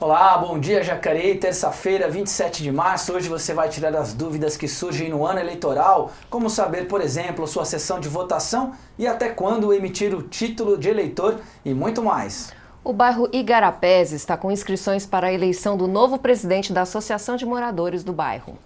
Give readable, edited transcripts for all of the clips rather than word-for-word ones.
Olá, bom dia Jacareí, terça-feira, 27 de março. Hoje você vai tirar as dúvidas que surgem no ano eleitoral, como saber, por exemplo, sua sessão de votação e até quando emitir o título de eleitor e muito mais. O bairro Igarapés está com inscrições para a eleição do novo presidente da Associação de Moradores do bairro.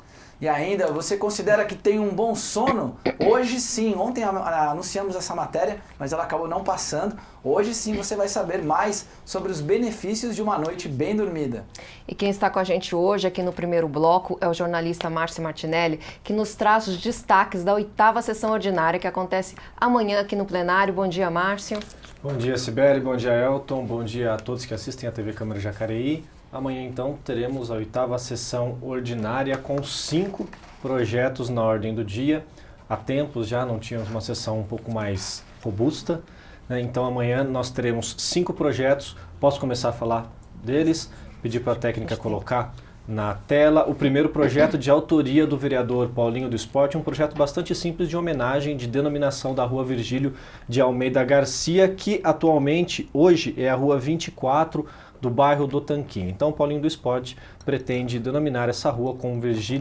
E ainda, você considera que tem um bom sono? Hoje sim, ontem anunciamos essa matéria, mas ela acabou não passando. Hoje sim você vai saber mais sobre os benefícios de uma noite bem dormida. E quem está com a gente hoje aqui no primeiro bloco é o jornalista Márcio Martinelli, que nos traz os destaques da 8ª sessão ordinária que acontece amanhã aqui no plenário. Bom dia, Márcio. Bom dia, Sibeli, bom dia, Elton, bom dia a todos que assistem a TV Câmara Jacareí. Amanhã, então, teremos a 8ª sessão ordinária com 5 projetos na ordem do dia. Há tempos já não tínhamos uma sessão um pouco mais robusta, né? Então, amanhã nós teremos 5 projetos. Posso começar a falar deles? Pedir para a técnica colocar na tela. O primeiro projeto de autoria do vereador Paulinho do Esporte, um projeto bastante simples de homenagem de denominação da Rua Virgílio de Almeida Garcia, que atualmente, hoje, é a Rua 24, do bairro do Tanquinho. Então, o Paulinho do Esporte pretende denominar essa rua como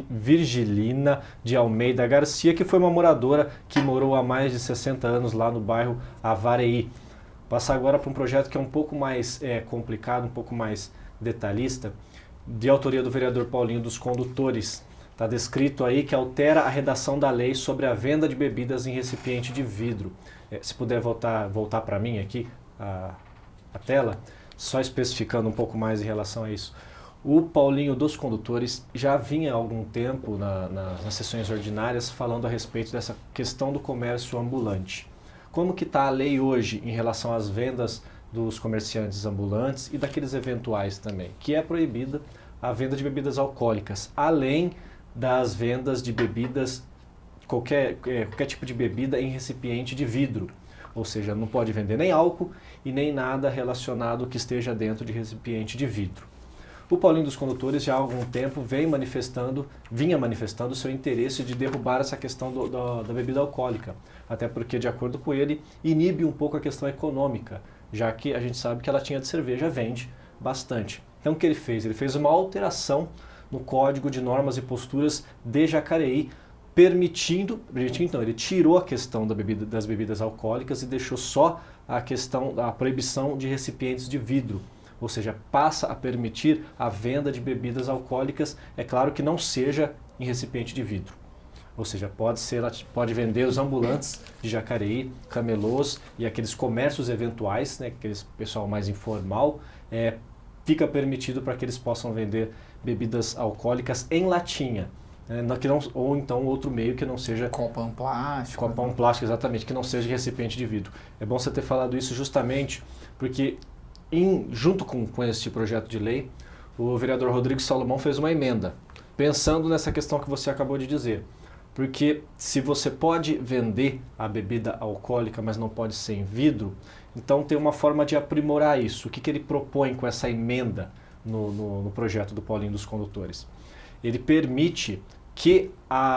Virgilina de Almeida Garcia, que foi uma moradora que morou há mais de 60 anos lá no bairro Avareí. Passar agora para um projeto que é um pouco mais complicado, um pouco mais detalhista, de autoria do vereador Paulinho dos Condutores. Está descrito aí que altera a redação da lei sobre a venda de bebidas em recipiente de vidro. Se puder voltar para mim aqui a tela, só especificando um pouco mais em relação a isso. O Paulinho dos Condutores já vinha há algum tempo nas sessões ordinárias falando a respeito dessa questão do comércio ambulante. Como que está a lei hoje em relação às vendas dos comerciantes ambulantes e daqueles eventuais também, que é proibida a venda de bebidas alcoólicas, além das vendas de bebidas, qualquer tipo de bebida em recipiente de vidro. Ou seja, não pode vender nem álcool e nem nada relacionado que esteja dentro de recipiente de vidro. O Paulinho dos Condutores já há algum tempo vinha manifestando o seu interesse de derrubar essa questão da bebida alcoólica, até porque, de acordo com ele, inibe um pouco a questão econômica, já que a gente sabe que a latinha de cerveja vende bastante. Então o que ele fez? Ele fez uma alteração no Código de Normas e Posturas de Jacareí, ele tirou a questão das bebidas alcoólicas e deixou só a proibição de recipientes de vidro, ou seja, passa a permitir a venda de bebidas alcoólicas, é claro que não seja em recipiente de vidro, ou seja, pode vender os ambulantes de Jacareí, camelôs e aqueles comércios eventuais, né, aqueles pessoal mais informal, fica permitido para que eles possam vender bebidas alcoólicas em latinha. Ou então outro meio que não seja... Copão plástico. Copão plástico, exatamente, que não seja recipiente de vidro. É bom você ter falado isso justamente porque, junto com este projeto de lei, o vereador Rodrigo Salomão fez uma emenda, pensando nessa questão que você acabou de dizer. Porque se você pode vender a bebida alcoólica, mas não pode ser em vidro, então tem uma forma de aprimorar isso. O que ele propõe com essa emenda no projeto do Paulinho dos Condutores? Ele permite que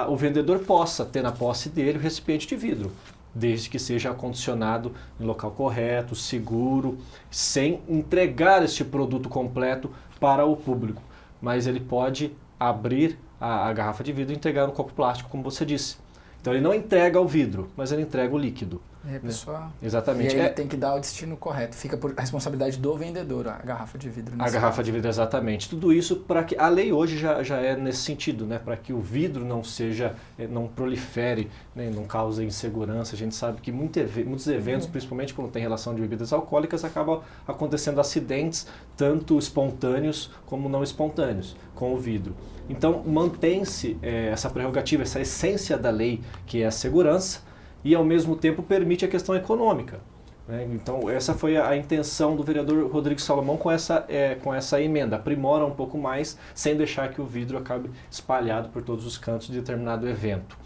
o vendedor possa ter na posse dele o recipiente de vidro, desde que seja acondicionado em local correto, seguro, sem entregar este produto completo para o público. Mas ele pode abrir a garrafa de vidro e entregar no copo plástico, como você disse. Então ele não entrega o vidro, mas ele entrega o líquido. Pessoal. Exatamente. E aí ele tem que dar o destino correto. Fica por responsabilidade do vendedor, a garrafa de vidro. A garrafa de vidro, exatamente. Tudo isso para que... A lei hoje já é nesse sentido, né? Para que o vidro não prolifere, né? Não cause insegurança. A gente sabe que muitos eventos, principalmente quando tem relação de bebidas alcoólicas, acabam acontecendo acidentes, tanto espontâneos como não espontâneos, com o vidro. Então mantém-se essa prerrogativa, essa essência da lei, que é a segurança, e ao mesmo tempo permite a questão econômica, né? Então essa foi a intenção do vereador Rodrigo Salomão com essa emenda, aprimora um pouco mais, sem deixar que o vidro acabe espalhado por todos os cantos de determinado evento.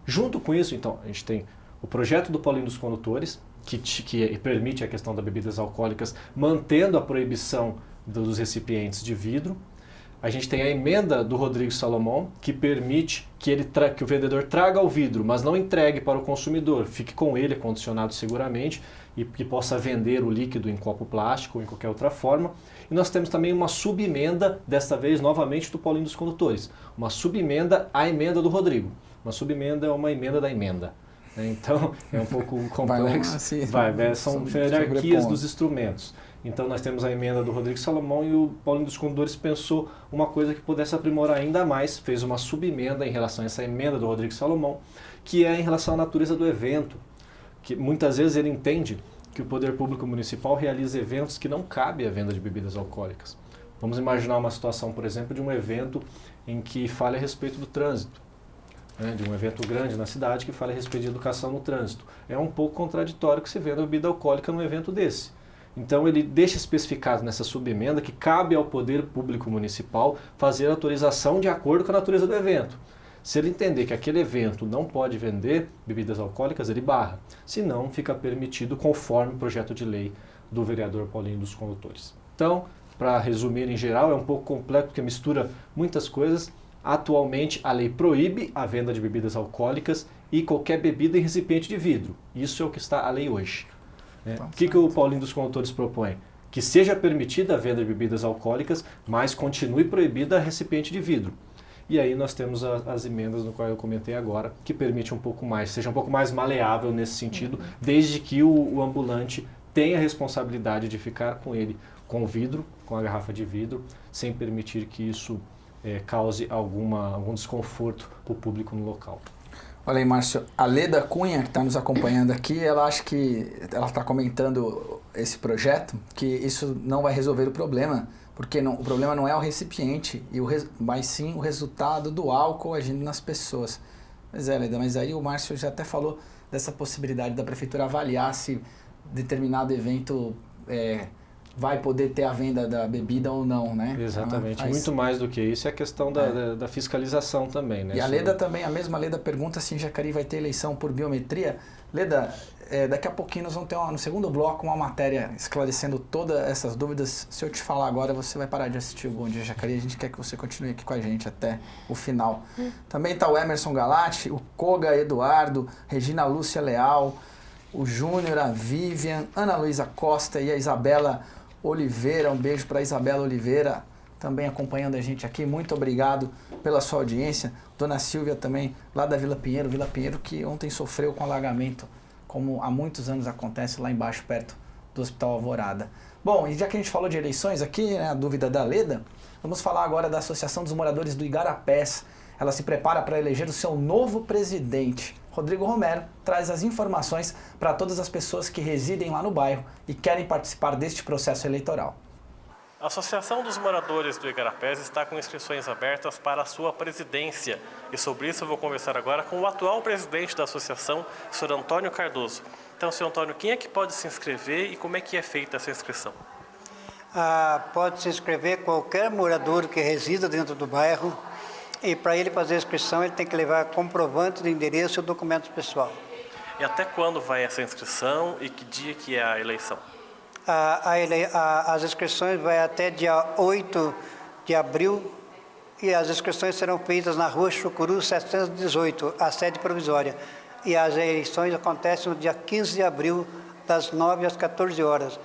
Junto com isso, então, a gente tem o projeto do Paulinho dos Condutores, que permite a questão das bebidas alcoólicas, mantendo a proibição dos recipientes de vidro. A gente tem a emenda do Rodrigo Salomão, que permite que o vendedor traga o vidro, mas não entregue para o consumidor, fique com ele, condicionado seguramente, e que possa vender o líquido em copo plástico ou em qualquer outra forma. E nós temos também uma subemenda, desta vez novamente do Paulinho dos Condutores, uma subemenda à emenda do Rodrigo. Uma subemenda é uma emenda da emenda. Então é um pouco complexo. São hierarquias dos instrumentos. Então nós temos a emenda do Rodrigo Salomão e o Paulinho dos Condutores pensou uma coisa que pudesse aprimorar ainda mais, fez uma subemenda em relação a essa emenda do Rodrigo Salomão, que é em relação à natureza do evento, que muitas vezes ele entende que o poder público municipal realiza eventos que não cabe a venda de bebidas alcoólicas. Vamos imaginar uma situação, por exemplo, de um evento em que fale a respeito do trânsito, né, de um evento grande na cidade que fale a respeito de educação no trânsito. É um pouco contraditório que se venda bebida alcoólica num evento desse. Então ele deixa especificado nessa subemenda que cabe ao poder público municipal fazer a autorização de acordo com a natureza do evento. Se ele entender que aquele evento não pode vender bebidas alcoólicas, ele barra. Se não, fica permitido conforme o projeto de lei do vereador Paulinho dos Condutores. Então, para resumir em geral, é um pouco complexo porque mistura muitas coisas. Atualmente, a lei proíbe a venda de bebidas alcoólicas e qualquer bebida em recipiente de vidro. Isso é o que está a lei hoje. O que o Paulinho dos Condutores propõe? Que seja permitida a venda de bebidas alcoólicas, mas continue proibida a recipiente de vidro. E aí nós temos as emendas no qual eu comentei agora, que permite um pouco mais, seja um pouco mais maleável nesse sentido, desde que o ambulante tenha a responsabilidade de ficar com ele com vidro, com a garrafa de vidro, sem permitir que isso cause algum desconforto para o público no local. Olha aí, Márcio, a Leda Cunha, que está nos acompanhando aqui, ela acha que ela está comentando esse projeto, que isso não vai resolver o problema, porque o problema não é o recipiente, mas sim o resultado do álcool agindo nas pessoas. Pois é, Leda, mas aí o Márcio já até falou dessa possibilidade da prefeitura avaliar se determinado evento vai poder ter a venda da bebida ou não, né? Exatamente. Muito mais do que isso é a questão da fiscalização também, né? E a Leda também, a mesma Leda pergunta se em Jacareí vai ter eleição por biometria. Leda, daqui a pouquinho nós vamos ter no segundo bloco uma matéria esclarecendo todas essas dúvidas. Se eu te falar agora, você vai parar de assistir o Bom Dia Jacareí. A gente quer que você continue aqui com a gente até o final. Também está o Emerson Galati, o Koga Eduardo, Regina Lúcia Leal, o Júnior, a Vivian, Ana Luísa Costa e a Isabela Oliveira. Um beijo para a Isabela Oliveira, também acompanhando a gente aqui. Muito obrigado pela sua audiência. Dona Silvia também, lá da Vila Pinheiro que ontem sofreu com alagamento, como há muitos anos acontece lá embaixo, perto do Hospital Alvorada. Bom, e já que a gente falou de eleições aqui, né, a dúvida da Leda, vamos falar agora da Associação dos Moradores do Igarapés. Ela se prepara para eleger o seu novo presidente. Rodrigo Romero traz as informações para todas as pessoas que residem lá no bairro e querem participar deste processo eleitoral. A Associação dos Moradores do Igarapés está com inscrições abertas para a sua presidência. E sobre isso eu vou conversar agora com o atual presidente da associação, o Sr. Antônio Cardoso. Então, Sr. Antônio, quem é que pode se inscrever e como é que é feita essa inscrição? Pode se inscrever qualquer morador que resida dentro do bairro. E para ele fazer a inscrição, ele tem que levar comprovante de endereço e documento pessoal. E até quando vai essa inscrição e que dia que é a eleição? As inscrições vão até dia 8 de abril e as inscrições serão feitas na Rua Chucuru 718, a sede provisória. E as eleições acontecem no dia 15 de abril, das 9 às 14 horas,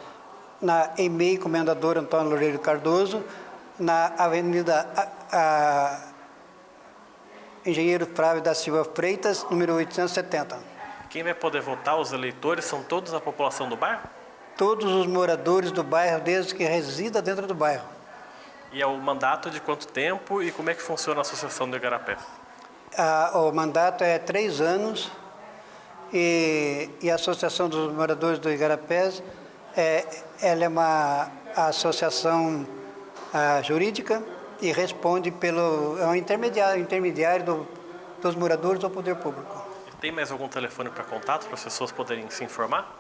na EMEI Comendador Antônio Loureiro Cardoso, na Avenida Engenheiro Flávio da Silva Freitas, número 870. Quem vai poder votar, os eleitores, são todos a população do bairro? Todos os moradores do bairro, desde que resida dentro do bairro. E é o mandato de quanto tempo e como é que funciona a Associação do Igarapés? O mandato é 3 anos e a Associação dos Moradores do Igarapés ela é uma associação jurídica e responde é um intermediário dos moradores ao poder público. E tem mais algum telefone para contato para as pessoas poderem se informar?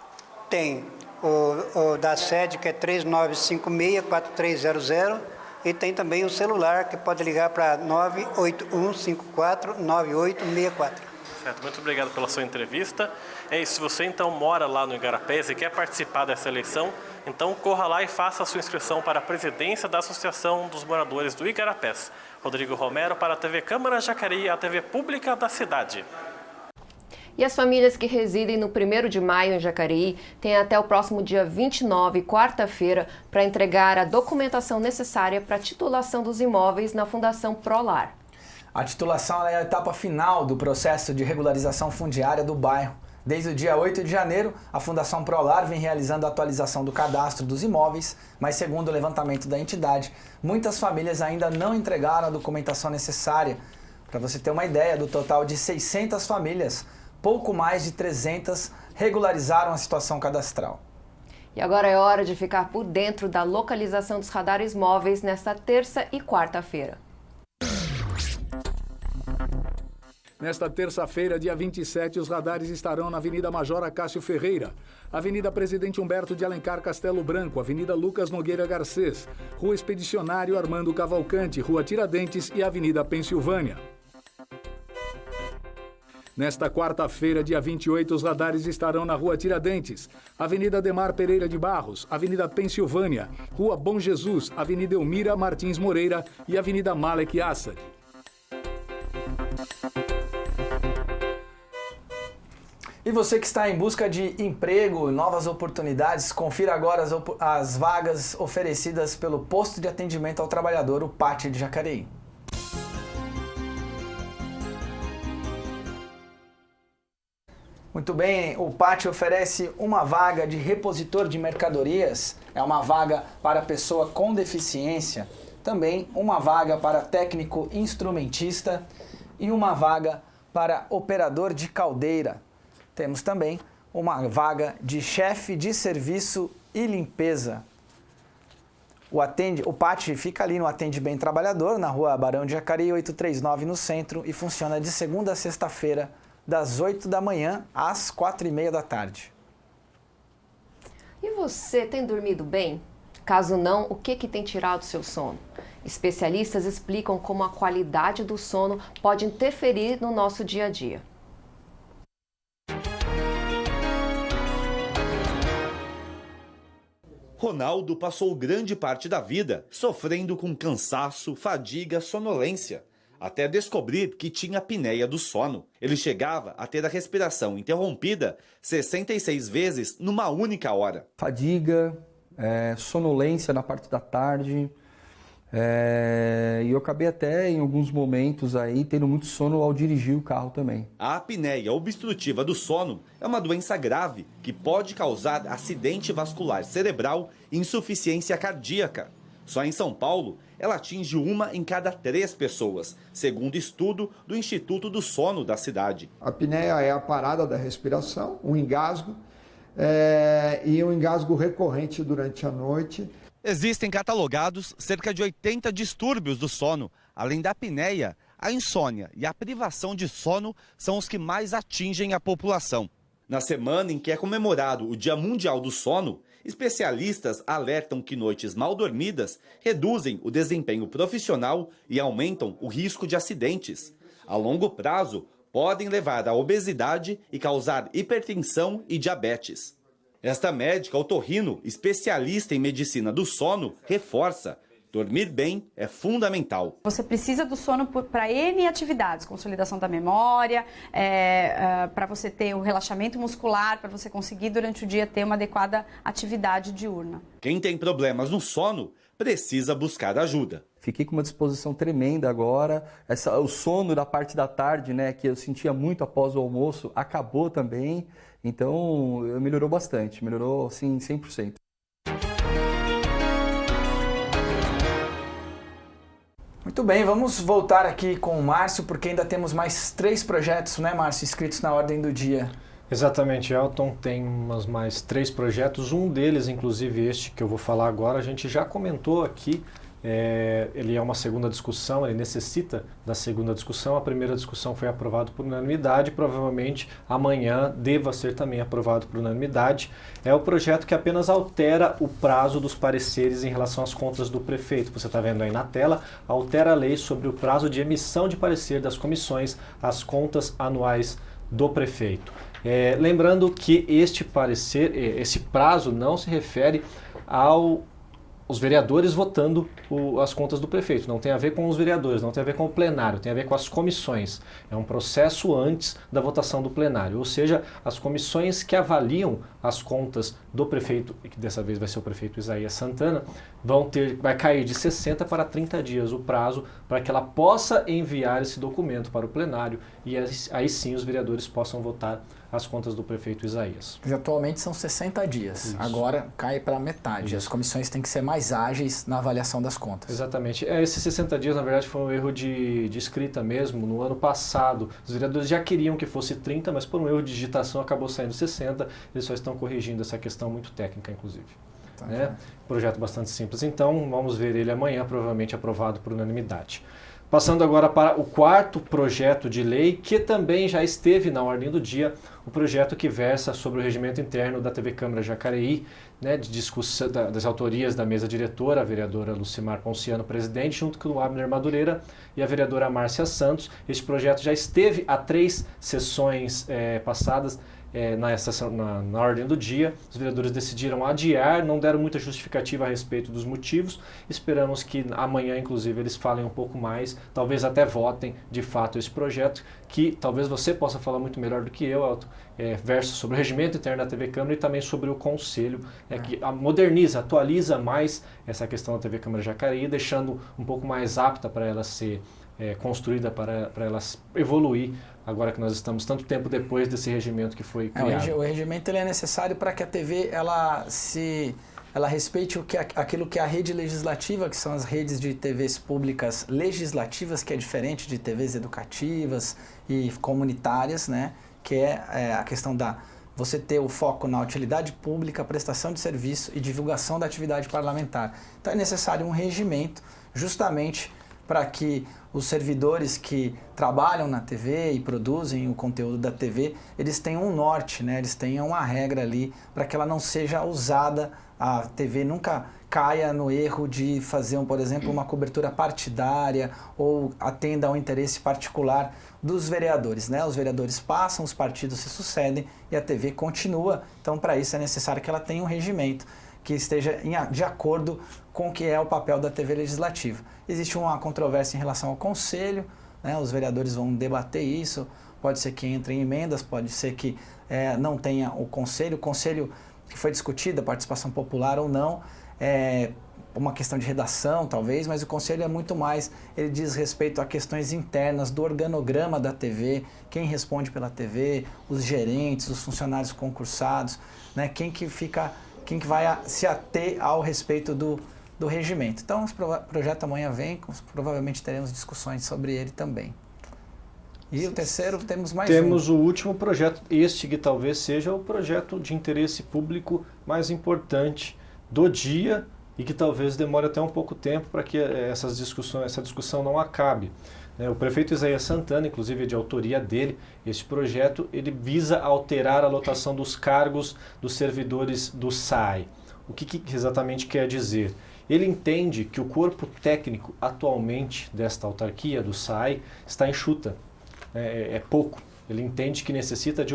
Tem. O da sede, que é 3956-4300, e tem também o celular, que pode ligar para 98154-9864. Certo, muito obrigado pela sua entrevista. É isso, se você então mora lá no Igarapés e quer participar dessa eleição, então corra lá e faça a sua inscrição para a presidência da Associação dos Moradores do Igarapés. Rodrigo Romero para a TV Câmara Jacareí, a TV pública da cidade. E as famílias que residem no 1º de maio em Jacareí têm até o próximo dia 29, quarta-feira, para entregar a documentação necessária para a titulação dos imóveis na Fundação Prolar. A titulação é a etapa final do processo de regularização fundiária do bairro. Desde o dia 8 de janeiro, a Fundação Prolar vem realizando a atualização do cadastro dos imóveis, mas segundo o levantamento da entidade, muitas famílias ainda não entregaram a documentação necessária. Para você ter uma ideia, do total de 600 famílias, pouco mais de 300 regularizaram a situação cadastral. E agora é hora de ficar por dentro da localização dos radares móveis nesta terça e quarta-feira. Nesta terça-feira, dia 27, os radares estarão na Avenida Major Acácio Ferreira, Avenida Presidente Humberto de Alencar Castelo Branco, Avenida Lucas Nogueira Garcês, Rua Expedicionário Armando Cavalcante, Rua Tiradentes e Avenida Pensilvânia. Nesta quarta-feira, dia 28, os radares estarão na Rua Tiradentes, Avenida Ademar Pereira de Barros, Avenida Pensilvânia, Rua Bom Jesus, Avenida Elmira Martins Moreira e Avenida Malek Assad. E você que está em busca de emprego, novas oportunidades, confira agora as vagas oferecidas pelo Posto de Atendimento ao Trabalhador, o PAT de Jacareí. Muito bem, o PAT oferece uma vaga de repositor de mercadorias, é uma vaga para pessoa com deficiência, também uma vaga para técnico instrumentista e uma vaga para operador de caldeira. Temos também uma vaga de chefe de serviço e limpeza. O PAT fica ali no Atende Bem Trabalhador, na Rua Barão de Jacareí, 839 no centro, e funciona de segunda a sexta-feira, das 8 da manhã às 4h30 da tarde. E você tem dormido bem? Caso não, o que tem tirado o seu sono? Especialistas explicam como a qualidade do sono pode interferir no nosso dia a dia. Ronaldo passou grande parte da vida sofrendo com cansaço, fadiga, sonolência, até descobrir que tinha apneia do sono. Ele chegava a ter a respiração interrompida 66 vezes numa única hora. Fadiga, sonolência na parte da tarde, e eu acabei até em alguns momentos aí tendo muito sono ao dirigir o carro também. A apneia obstrutiva do sono é uma doença grave que pode causar acidente vascular cerebral e insuficiência cardíaca. Só em São Paulo, ela atinge 1 em cada 3 pessoas, segundo estudo do Instituto do Sono da cidade. A apneia é a parada da respiração, um engasgo, e um engasgo recorrente durante a noite. Existem catalogados cerca de 80 distúrbios do sono. Além da apneia, a insônia e a privação de sono são os que mais atingem a população. Na semana em que é comemorado o Dia Mundial do Sono, especialistas alertam que noites mal dormidas reduzem o desempenho profissional e aumentam o risco de acidentes. A longo prazo, podem levar à obesidade e causar hipertensão e diabetes. Esta médica otorrino, especialista em medicina do sono, reforça: dormir bem é fundamental. Você precisa do sono para N atividades, consolidação da memória, para você ter o relaxamento muscular, para você conseguir durante o dia ter uma adequada atividade diurna. Quem tem problemas no sono precisa buscar ajuda. Fiquei com uma disposição tremenda agora. O sono da parte da tarde, né, que eu sentia muito após o almoço, acabou também. Então, melhorou bastante, melhorou assim 100%. Muito bem, vamos voltar aqui com o Márcio, porque ainda temos mais 3 projetos, né, Márcio, inscritos na ordem do dia. Exatamente, Elton, tem mais 3 projetos, um deles, inclusive este que eu vou falar agora, a gente já comentou aqui Ele é uma segunda discussão, ele necessita da segunda discussão. A primeira discussão foi aprovada por unanimidade, provavelmente amanhã deva ser também aprovado por unanimidade. É o projeto que apenas altera o prazo dos pareceres em relação às contas do prefeito. Você está vendo aí na tela, altera a lei sobre o prazo de emissão de parecer das comissões às contas anuais do prefeito. Lembrando que este parecer, esse prazo não se refere os vereadores votando as contas do prefeito. Não tem a ver com os vereadores, não tem a ver com o plenário, tem a ver com as comissões. É um processo antes da votação do plenário. Ou seja, as comissões que avaliam as contas do prefeito, e que dessa vez vai ser o prefeito Isaías Santana, vai cair de 60 para 30 dias o prazo para que ela possa enviar esse documento para o plenário e aí sim os vereadores possam votar as contas do prefeito Isaías. Atualmente são 60 dias, isso. Agora cai para metade. Isso. As comissões têm que ser mais ágeis na avaliação das contas. Exatamente. Esses 60 dias, na verdade, foi um erro de escrita mesmo. No ano passado, os vereadores já queriam que fosse 30, mas por um erro de digitação acabou saindo 60. Eles só estão corrigindo essa questão muito técnica, inclusive. Projeto bastante simples. Então, vamos ver ele amanhã, provavelmente aprovado por unanimidade. Passando agora para o quarto projeto de lei, que também já esteve na ordem do dia, o projeto que versa sobre o regimento interno da TV Câmara Jacareí, de discussão das autorias da mesa diretora, a vereadora Lucimar Ponciano, presidente, junto com o Abner Madureira e a vereadora Márcia Santos. Este projeto já esteve há 3 sessões passadas, na ordem do dia. Os vereadores decidiram adiar, não deram muita justificativa a respeito dos motivos. Esperamos que amanhã, inclusive, eles falem um pouco mais, talvez até votem de fato esse projeto, que talvez você possa falar muito melhor do que eu, Elton, versa sobre o regimento interno da TV Câmara e também sobre o Conselho, que moderniza, atualiza mais essa questão da TV Câmara Jacareí, deixando um pouco mais apta para ela ser construída, para ela evoluir, agora que nós estamos tanto tempo depois desse regimento que foi criado. O regimento ele é necessário para que a TV ela respeite aquilo que é a rede legislativa, que são as redes de TVs públicas legislativas, que é diferente de TVs educativas e comunitárias, que é a questão você ter o foco na utilidade pública, prestação de serviço e divulgação da atividade parlamentar. Então é necessário um regimento justamente para que os servidores que trabalham na TV e produzem o conteúdo da TV, eles tenham um norte, eles tenham uma regra ali para que ela não seja usada, a TV nunca caia no erro de fazer, por exemplo, uma cobertura partidária ou atenda ao interesse particular dos vereadores. Os vereadores passam, os partidos se sucedem e a TV continua. Então, para isso é necessário que ela tenha um regimento que esteja de acordo com o que é o papel da TV legislativa. Existe uma controvérsia em relação ao Conselho, os vereadores vão debater isso, pode ser que entre em emendas, pode ser que não tenha o Conselho que foi discutido, a participação popular ou não, uma questão de redação talvez, mas o Conselho é muito mais, ele diz respeito a questões internas do organograma da TV, quem responde pela TV, os gerentes, os funcionários concursados, quem que vai se ater ao respeito do regimento. Então, o projeto amanhã vem, provavelmente teremos discussões sobre ele também. E o terceiro, temos mais Temos o último projeto, este que talvez seja o projeto de interesse público mais importante do dia e que talvez demore até um pouco tempo para que essa discussão não acabe. O prefeito Isaías Santana, inclusive é de autoria dele, este projeto ele visa alterar a lotação dos cargos dos servidores do SAI. O que exatamente quer dizer? Ele entende que o corpo técnico atualmente desta autarquia, do SAI, está enxuta, é pouco. Ele entende que necessita de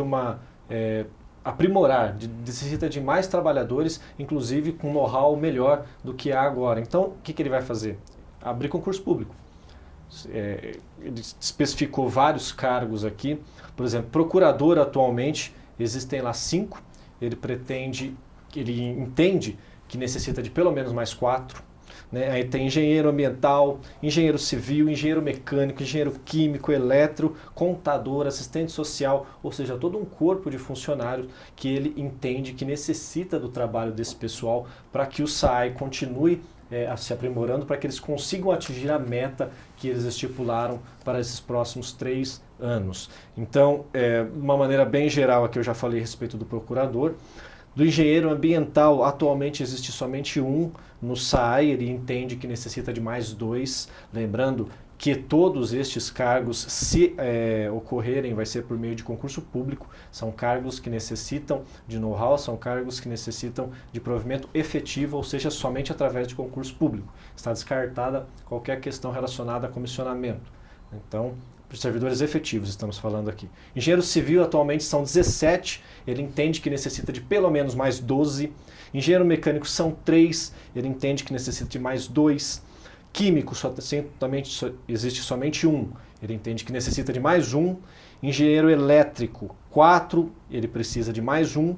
necessita de mais trabalhadores, inclusive com know-how melhor do que há agora. Então, o que ele vai fazer? Abrir concurso público. Ele especificou vários cargos aqui, por exemplo, procurador atualmente, existem lá 5, ele entende que necessita de pelo menos mais 4, Aí tem engenheiro ambiental, engenheiro civil, engenheiro mecânico, engenheiro químico, eletro, contador, assistente social, ou seja, todo um corpo de funcionários que ele entende que necessita do trabalho desse pessoal para que o SAI continue se aprimorando, para que eles consigam atingir a meta que eles estipularam para esses próximos 3 anos. Então, de uma maneira bem geral, aqui eu já falei a respeito do procurador. Do engenheiro ambiental, atualmente existe somente um no SAAI, ele entende que necessita de mais 2, lembrando que todos estes cargos, se ocorrerem, vai ser por meio de concurso público, são cargos que necessitam de know-how, são cargos que necessitam de provimento efetivo, ou seja, somente através de concurso público. Está descartada qualquer questão relacionada a comissionamento. Então, servidores efetivos estamos falando aqui. Engenheiro civil atualmente são 17, ele entende que necessita de pelo menos mais 12. Engenheiro mecânico são 3, ele entende que necessita de mais 2. Químico, existe somente um, ele entende que necessita de mais 1. Engenheiro elétrico, 4, ele precisa de mais 1.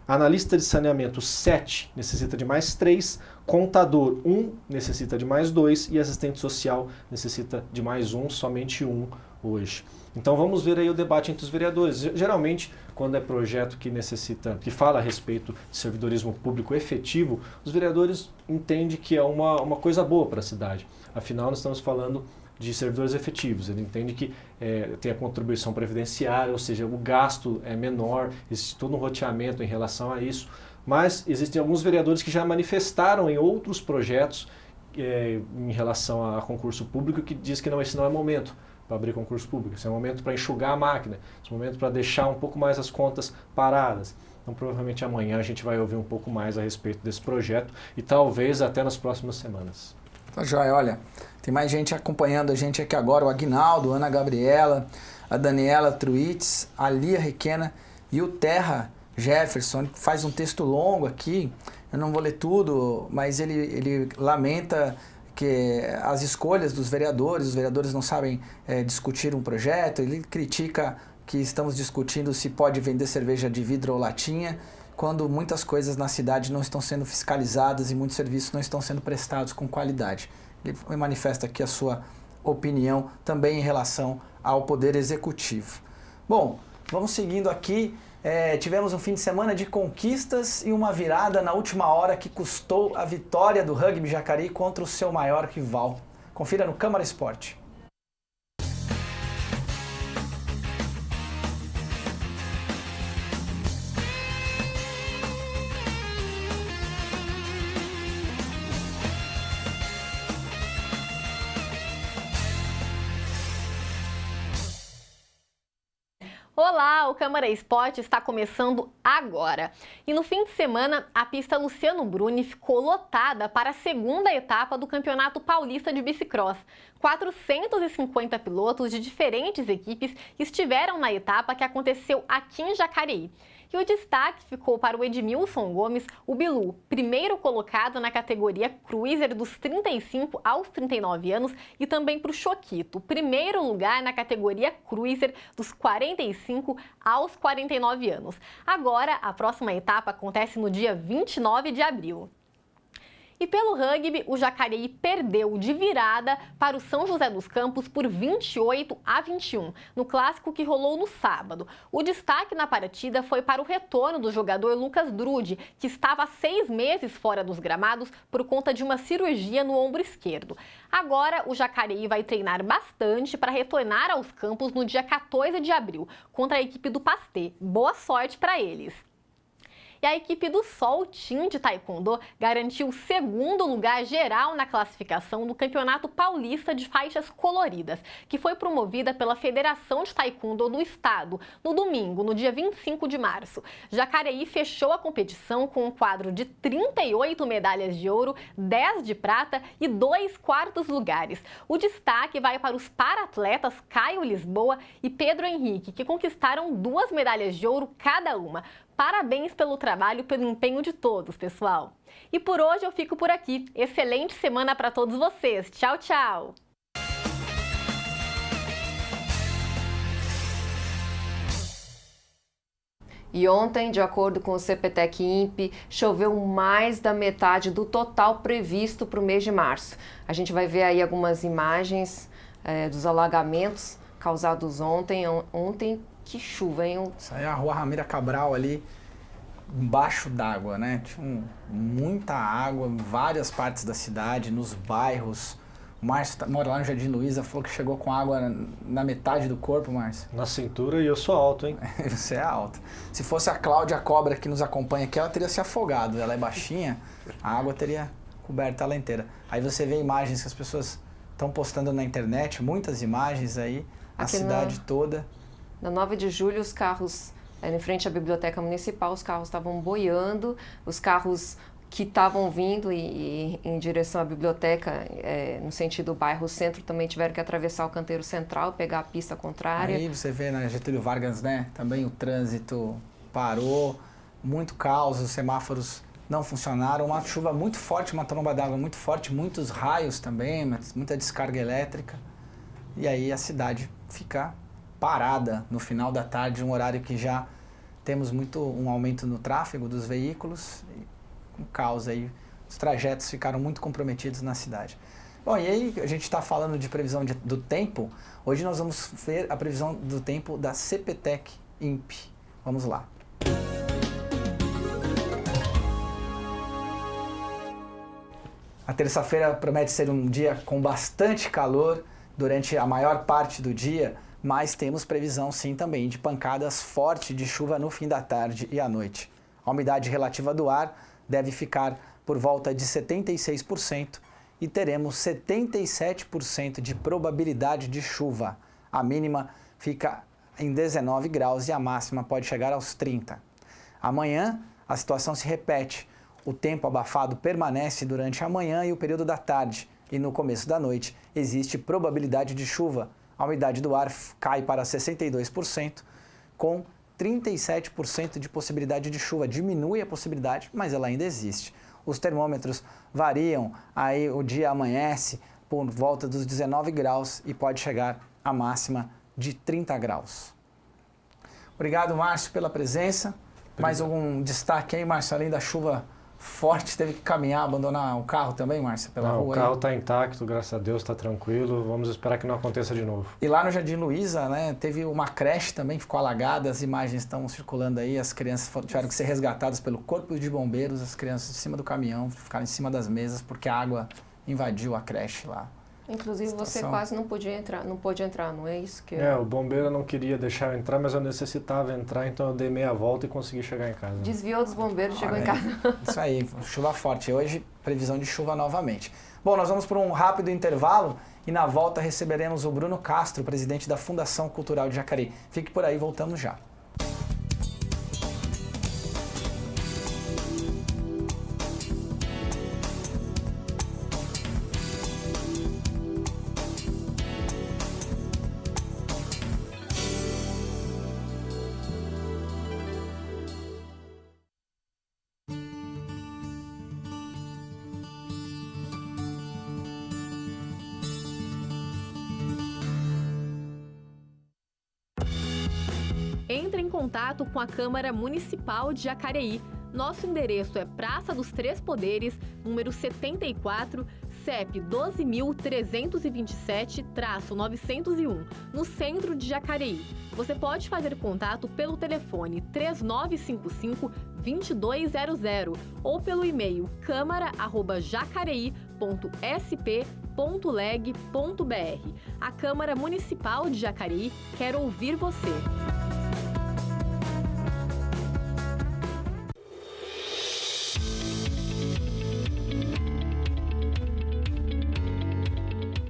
Analista de saneamento, 7, necessita de mais 3. Contador, 1, necessita de mais 2. E assistente social necessita de mais 1, somente 1 hoje. Então vamos ver aí o debate entre os vereadores. Geralmente, quando é projeto que fala a respeito de servidorismo público efetivo, os vereadores entendem que é uma coisa boa para a cidade. Afinal, nós estamos falando de servidores efetivos. Ele entende que tem a contribuição previdenciária, ou seja, o gasto é menor, existe todo um roteamento em relação a isso. Mas existem alguns vereadores que já manifestaram em outros projetos em relação a concurso público que diz que esse não é momento para abrir concurso público, esse é um momento para enxugar a máquina, esse é um momento para deixar um pouco mais as contas paradas. Então provavelmente amanhã a gente vai ouvir um pouco mais a respeito desse projeto e talvez até nas próximas semanas. Tá joia, olha, tem mais gente acompanhando a gente aqui agora, o Aguinaldo, a Ana Gabriela, a Daniela Truitz, a Lia Requena e o Terra Jefferson. Ele faz um texto longo aqui, eu não vou ler tudo, mas ele lamenta que as escolhas dos vereadores, os vereadores não sabem discutir um projeto, ele critica que estamos discutindo se pode vender cerveja de vidro ou latinha, quando muitas coisas na cidade não estão sendo fiscalizadas e muitos serviços não estão sendo prestados com qualidade. Ele manifesta aqui a sua opinião também em relação ao Poder Executivo. Bom, vamos seguindo aqui. Tivemos um fim de semana de conquistas e uma virada na última hora que custou a vitória do Rugby Jacareí contra o seu maior rival. Confira no Câmara Esporte. Olá, o Câmara Esporte está começando agora. E no fim de semana, a pista Luciano Bruni ficou lotada para a segunda etapa do Campeonato Paulista de Bicicross. 450 pilotos de diferentes equipes estiveram na etapa que aconteceu aqui em Jacareí. E o destaque ficou para o Edmilson Gomes, o Bilu, primeiro colocado na categoria Cruiser dos 35 aos 39 anos, e também para o Choquito, primeiro lugar na categoria Cruiser dos 45 aos 49 anos. Agora, a próxima etapa acontece no dia 29 de abril. E pelo rugby, o Jacareí perdeu de virada para o São José dos Campos por 28-21, no clássico que rolou no sábado. O destaque na partida foi para o retorno do jogador Lucas Drude, que estava há 6 meses fora dos gramados por conta de uma cirurgia no ombro esquerdo. Agora, o Jacareí vai treinar bastante para retornar aos campos no dia 14 de abril, contra a equipe do Pastê. Boa sorte para eles! E a equipe do Sol Team de Taekwondo garantiu o segundo lugar geral na classificação do Campeonato Paulista de Faixas Coloridas, que foi promovida pela Federação de Taekwondo do Estado, no domingo, no dia 25 de março. Jacareí fechou a competição com um quadro de 38 medalhas de ouro, 10 de prata e 2 quartos lugares. O destaque vai para os para-atletas Caio Lisboa e Pedro Henrique, que conquistaram 2 medalhas de ouro cada uma. Parabéns pelo trabalho e pelo empenho de todos, pessoal! E por hoje eu fico por aqui. Excelente semana para todos vocês. Tchau, tchau! E ontem, de acordo com o CPTEC-INPE, choveu mais da metade do total previsto para o mês de março. A gente vai ver aí algumas imagens dos alagamentos causados ontem. Que chuva, hein? Isso aí é a Rua Ramira Cabral ali, embaixo d'água, né? Tinha muita água em várias partes da cidade, nos bairros. O Márcio mora lá no Jardim Luiza, falou que chegou com água na metade do corpo, Márcio. Na cintura, e eu sou alto, hein? Você é alto. Se fosse a Cláudia Cobra que nos acompanha aqui, ela teria se afogado. Ela é baixinha, a água teria coberto ela inteira. Aí você vê imagens que as pessoas estão postando na internet, muitas imagens aí, a cidade toda. Na 9 de julho, os carros, em frente à Biblioteca Municipal, os carros estavam boiando, os carros que estavam vindo em direção à biblioteca, no sentido bairro-centro, também tiveram que atravessar o canteiro central, pegar a pista contrária. Aí você vê na Getúlio Vargas, né, também o trânsito parou, muito caos, os semáforos não funcionaram, uma chuva muito forte, uma tromba d'água muito forte, muitos raios também, muita descarga elétrica. E aí a cidade fica parada no final da tarde, um horário que já temos um aumento no tráfego dos veículos, um caos aí, os trajetos ficaram muito comprometidos na cidade. Bom, e aí a gente está falando de previsão do tempo, hoje nós vamos ver a previsão do tempo da CPTEC INPE. Vamos lá. A terça-feira promete ser um dia com bastante calor durante a maior parte do dia, mas temos previsão sim também de pancadas fortes de chuva no fim da tarde e à noite. A umidade relativa do ar deve ficar por volta de 76% e teremos 77% de probabilidade de chuva. A mínima fica em 19 graus e a máxima pode chegar aos 30. Amanhã a situação se repete. O tempo abafado permanece durante a manhã e o período da tarde, e no começo da noite existe probabilidade de chuva. A umidade do ar cai para 62%, com 37% de possibilidade de chuva. Diminui a possibilidade, mas ela ainda existe. Os termômetros variam, aí o dia amanhece por volta dos 19 graus e pode chegar à máxima de 30 graus. Obrigado, Márcio, pela presença. Mais algum destaque aí, Márcio, além da chuva forte, teve que caminhar, abandonar o carro também, Márcia, pela rua? O carro está intacto, graças a Deus, está tranquilo. Vamos esperar que não aconteça de novo. E lá no Jardim Luiza, né, teve uma creche também que ficou alagada, as imagens estão circulando aí, as crianças tiveram que ser resgatadas pelo Corpo de Bombeiros, as crianças em cima do caminhão, ficaram em cima das mesas porque a água invadiu a creche lá. Inclusive você quase não pôde entrar, não é isso que... O bombeiro não queria deixar eu entrar, mas eu necessitava entrar, então eu dei meia volta e consegui chegar em casa. Desviou dos bombeiros, chegou em casa. Isso aí, chuva forte. Hoje, previsão de chuva novamente. Bom, nós vamos por um rápido intervalo e na volta receberemos o Bruno Castro, presidente da Fundação Cultural de Jacareí. Fique por aí, voltamos já. Entre em contato com a Câmara Municipal de Jacareí. Nosso endereço é Praça dos Três Poderes, número 74, CEP 12.327-901, no centro de Jacareí. Você pode fazer contato pelo telefone 3955-2200 ou pelo e-mail câmara@jacareí.sp.leg.br. A Câmara Municipal de Jacareí quer ouvir você.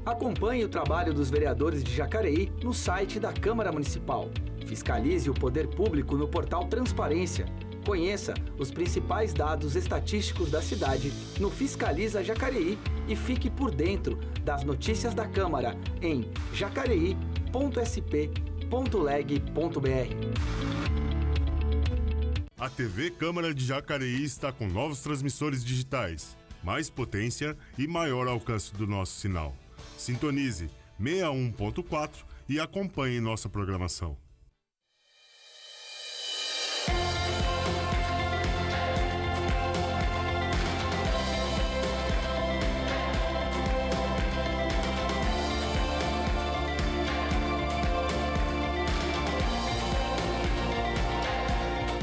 Acompanhe o trabalho dos vereadores de Jacareí no site da Câmara Municipal. Fiscalize o poder público no portal Transparência. Conheça os principais dados estatísticos da cidade no Fiscaliza Jacareí e fique por dentro das notícias da Câmara em jacareí.sp.leg.br. A TV Câmara de Jacareí está com novos transmissores digitais, mais potência e maior alcance do nosso sinal. Sintonize 61.4 e acompanhe nossa programação.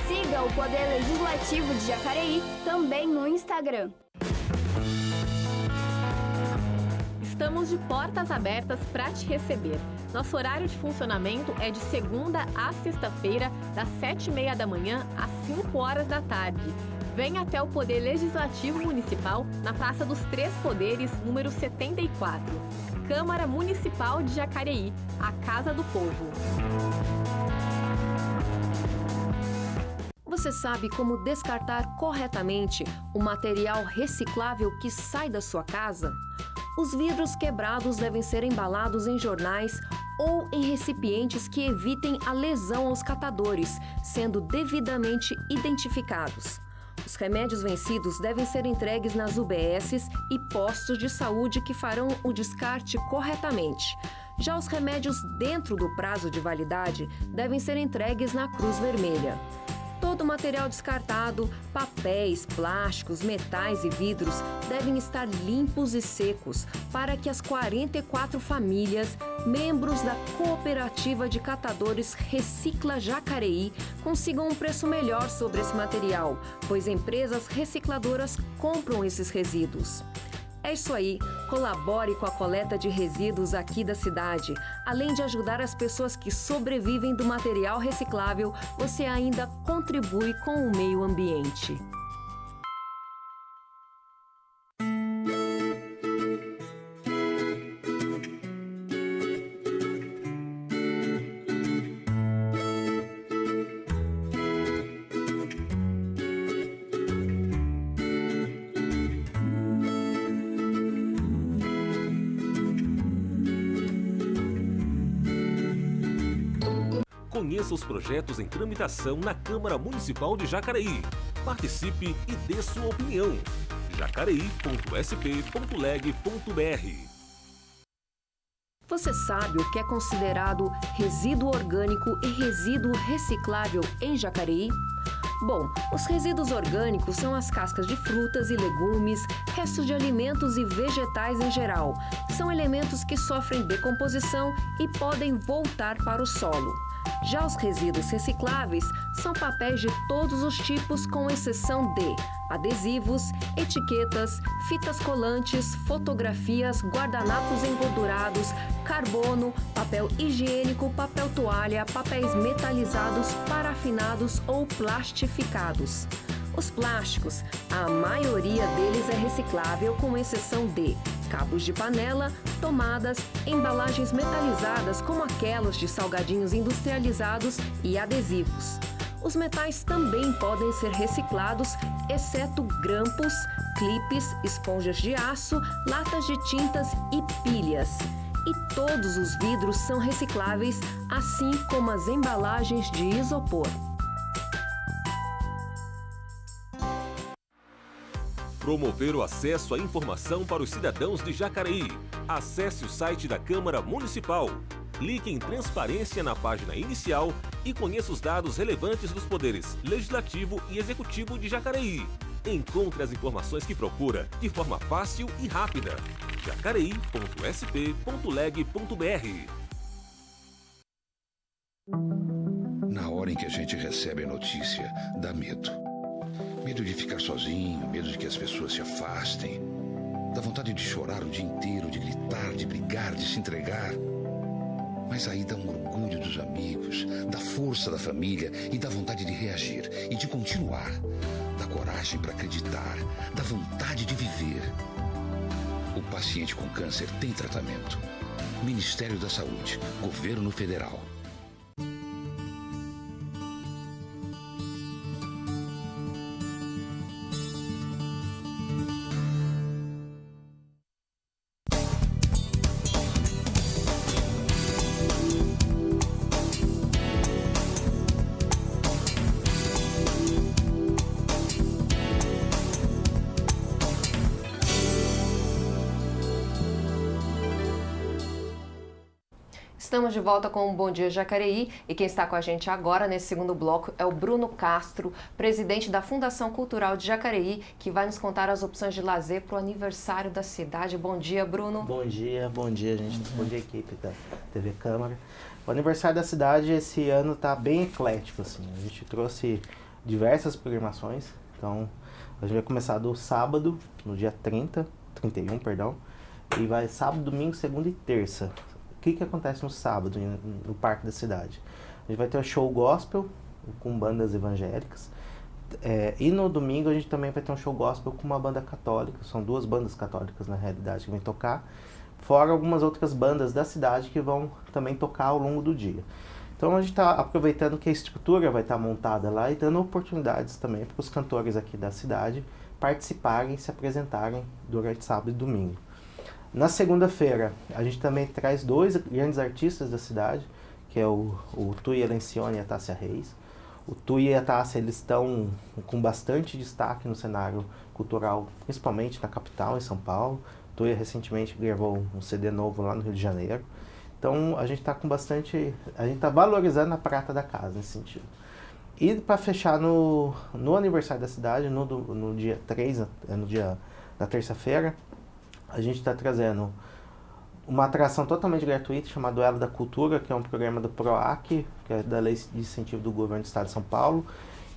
Siga o Poder Legislativo de Jacareí também no Instagram. estamos de portas abertas para te receber. Nosso horário de funcionamento é de segunda a sexta-feira, das 7h30 da manhã às 5 horas da tarde. Venha até o Poder Legislativo Municipal, na Praça dos Três Poderes, número 74. Câmara Municipal de Jacareí, a Casa do Povo. Você sabe como descartar corretamente o material reciclável que sai da sua casa? Os vidros quebrados devem ser embalados em jornais ou em recipientes que evitem a lesão aos catadores, sendo devidamente identificados. Os remédios vencidos devem ser entregues nas UBSs e postos de saúde que farão o descarte corretamente. Já os remédios dentro do prazo de validade devem ser entregues na Cruz Vermelha. Todo o material descartado, papéis, plásticos, metais e vidros devem estar limpos e secos para que as 44 famílias, membros da Cooperativa de Catadores Recicla Jacareí, consigam um preço melhor sobre esse material, pois empresas recicladoras compram esses resíduos. É isso aí, colabore com a coleta de resíduos aqui da cidade. Além de ajudar as pessoas que sobrevivem do material reciclável, você ainda contribui com o meio ambiente. Conheça os projetos em tramitação na Câmara Municipal de Jacareí. Participe e dê sua opinião. jacareí.sp.leg.br. Você sabe o que é considerado resíduo orgânico e resíduo reciclável em Jacareí? Bom, os resíduos orgânicos são as cascas de frutas e legumes, restos de alimentos e vegetais em geral. São elementos que sofrem decomposição e podem voltar para o solo. Já os resíduos recicláveis são papéis de todos os tipos, com exceção de adesivos, etiquetas, fitas colantes, fotografias, guardanapos engordurados, carbono, papel higiênico, papel toalha, papéis metalizados, parafinados ou plastificados. Os plásticos, a maioria deles é reciclável, com exceção de cabos de panela, tomadas, embalagens metalizadas como aquelas de salgadinhos industrializados e adesivos. Os metais também podem ser reciclados, exceto grampos, clipes, esponjas de aço, latas de tintas e pilhas. E todos os vidros são recicláveis, assim como as embalagens de isopor. Promover o acesso à informação para os cidadãos de Jacareí. Acesse o site da Câmara Municipal. Clique em Transparência na página inicial e conheça os dados relevantes dos poderes Legislativo e Executivo de Jacareí. Encontre as informações que procura de forma fácil e rápida. jacareí.sp.leg.br. Na hora em que a gente recebe a notícia, dá medo. Medo de ficar sozinho, medo de que as pessoas se afastem. Dá vontade de chorar o dia inteiro, de gritar, de brigar, de se entregar. Mas aí dá um orgulho dos amigos, da força da família e dá vontade de reagir e de continuar. Dá coragem para acreditar, dá vontade de viver. O paciente com câncer tem tratamento. Ministério da Saúde, Governo Federal. Estamos de volta com o Bom Dia Jacareí e quem está com a gente agora nesse segundo bloco é o Bruno Castro, presidente da Fundação Cultural de Jacareí, que vai nos contar as opções de lazer para o aniversário da cidade. Bom dia, Bruno. Bom dia, gente. Bom dia, equipe da TV Câmara. O aniversário da cidade esse ano está bem eclético, assim. A gente trouxe diversas programações. Então, a gente vai começar do sábado, no dia 31, E vai sábado, domingo, segunda e terça. O que acontece no sábado no Parque da Cidade? A gente vai ter um show gospel com bandas evangélicas. E no domingo a gente também vai ter um show gospel com uma banda católica. São 2 bandas católicas na realidade que vão tocar. Fora algumas outras bandas da cidade que vão também tocar ao longo do dia. Então a gente está aproveitando que a estrutura vai estar montada lá e dando oportunidades também para os cantores aqui da cidade participarem e se apresentarem durante sábado e domingo. Na segunda-feira a gente também traz 2 grandes artistas da cidade, que é o Tuya Lencioni e a Tássia Reis. O Tuya e a Tássia, eles estão com bastante destaque no cenário cultural, principalmente na capital, em São Paulo. O Tuya recentemente gravou um CD novo lá no Rio de Janeiro. Então a gente está com bastante, a gente está valorizando a prata da casa nesse sentido. E para fechar no aniversário da cidade, no dia 3, na terça-feira, a gente está trazendo uma atração totalmente gratuita chamada Duelo da Cultura, que é um programa do PROAC, que é da Lei de Incentivo do Governo do Estado de São Paulo,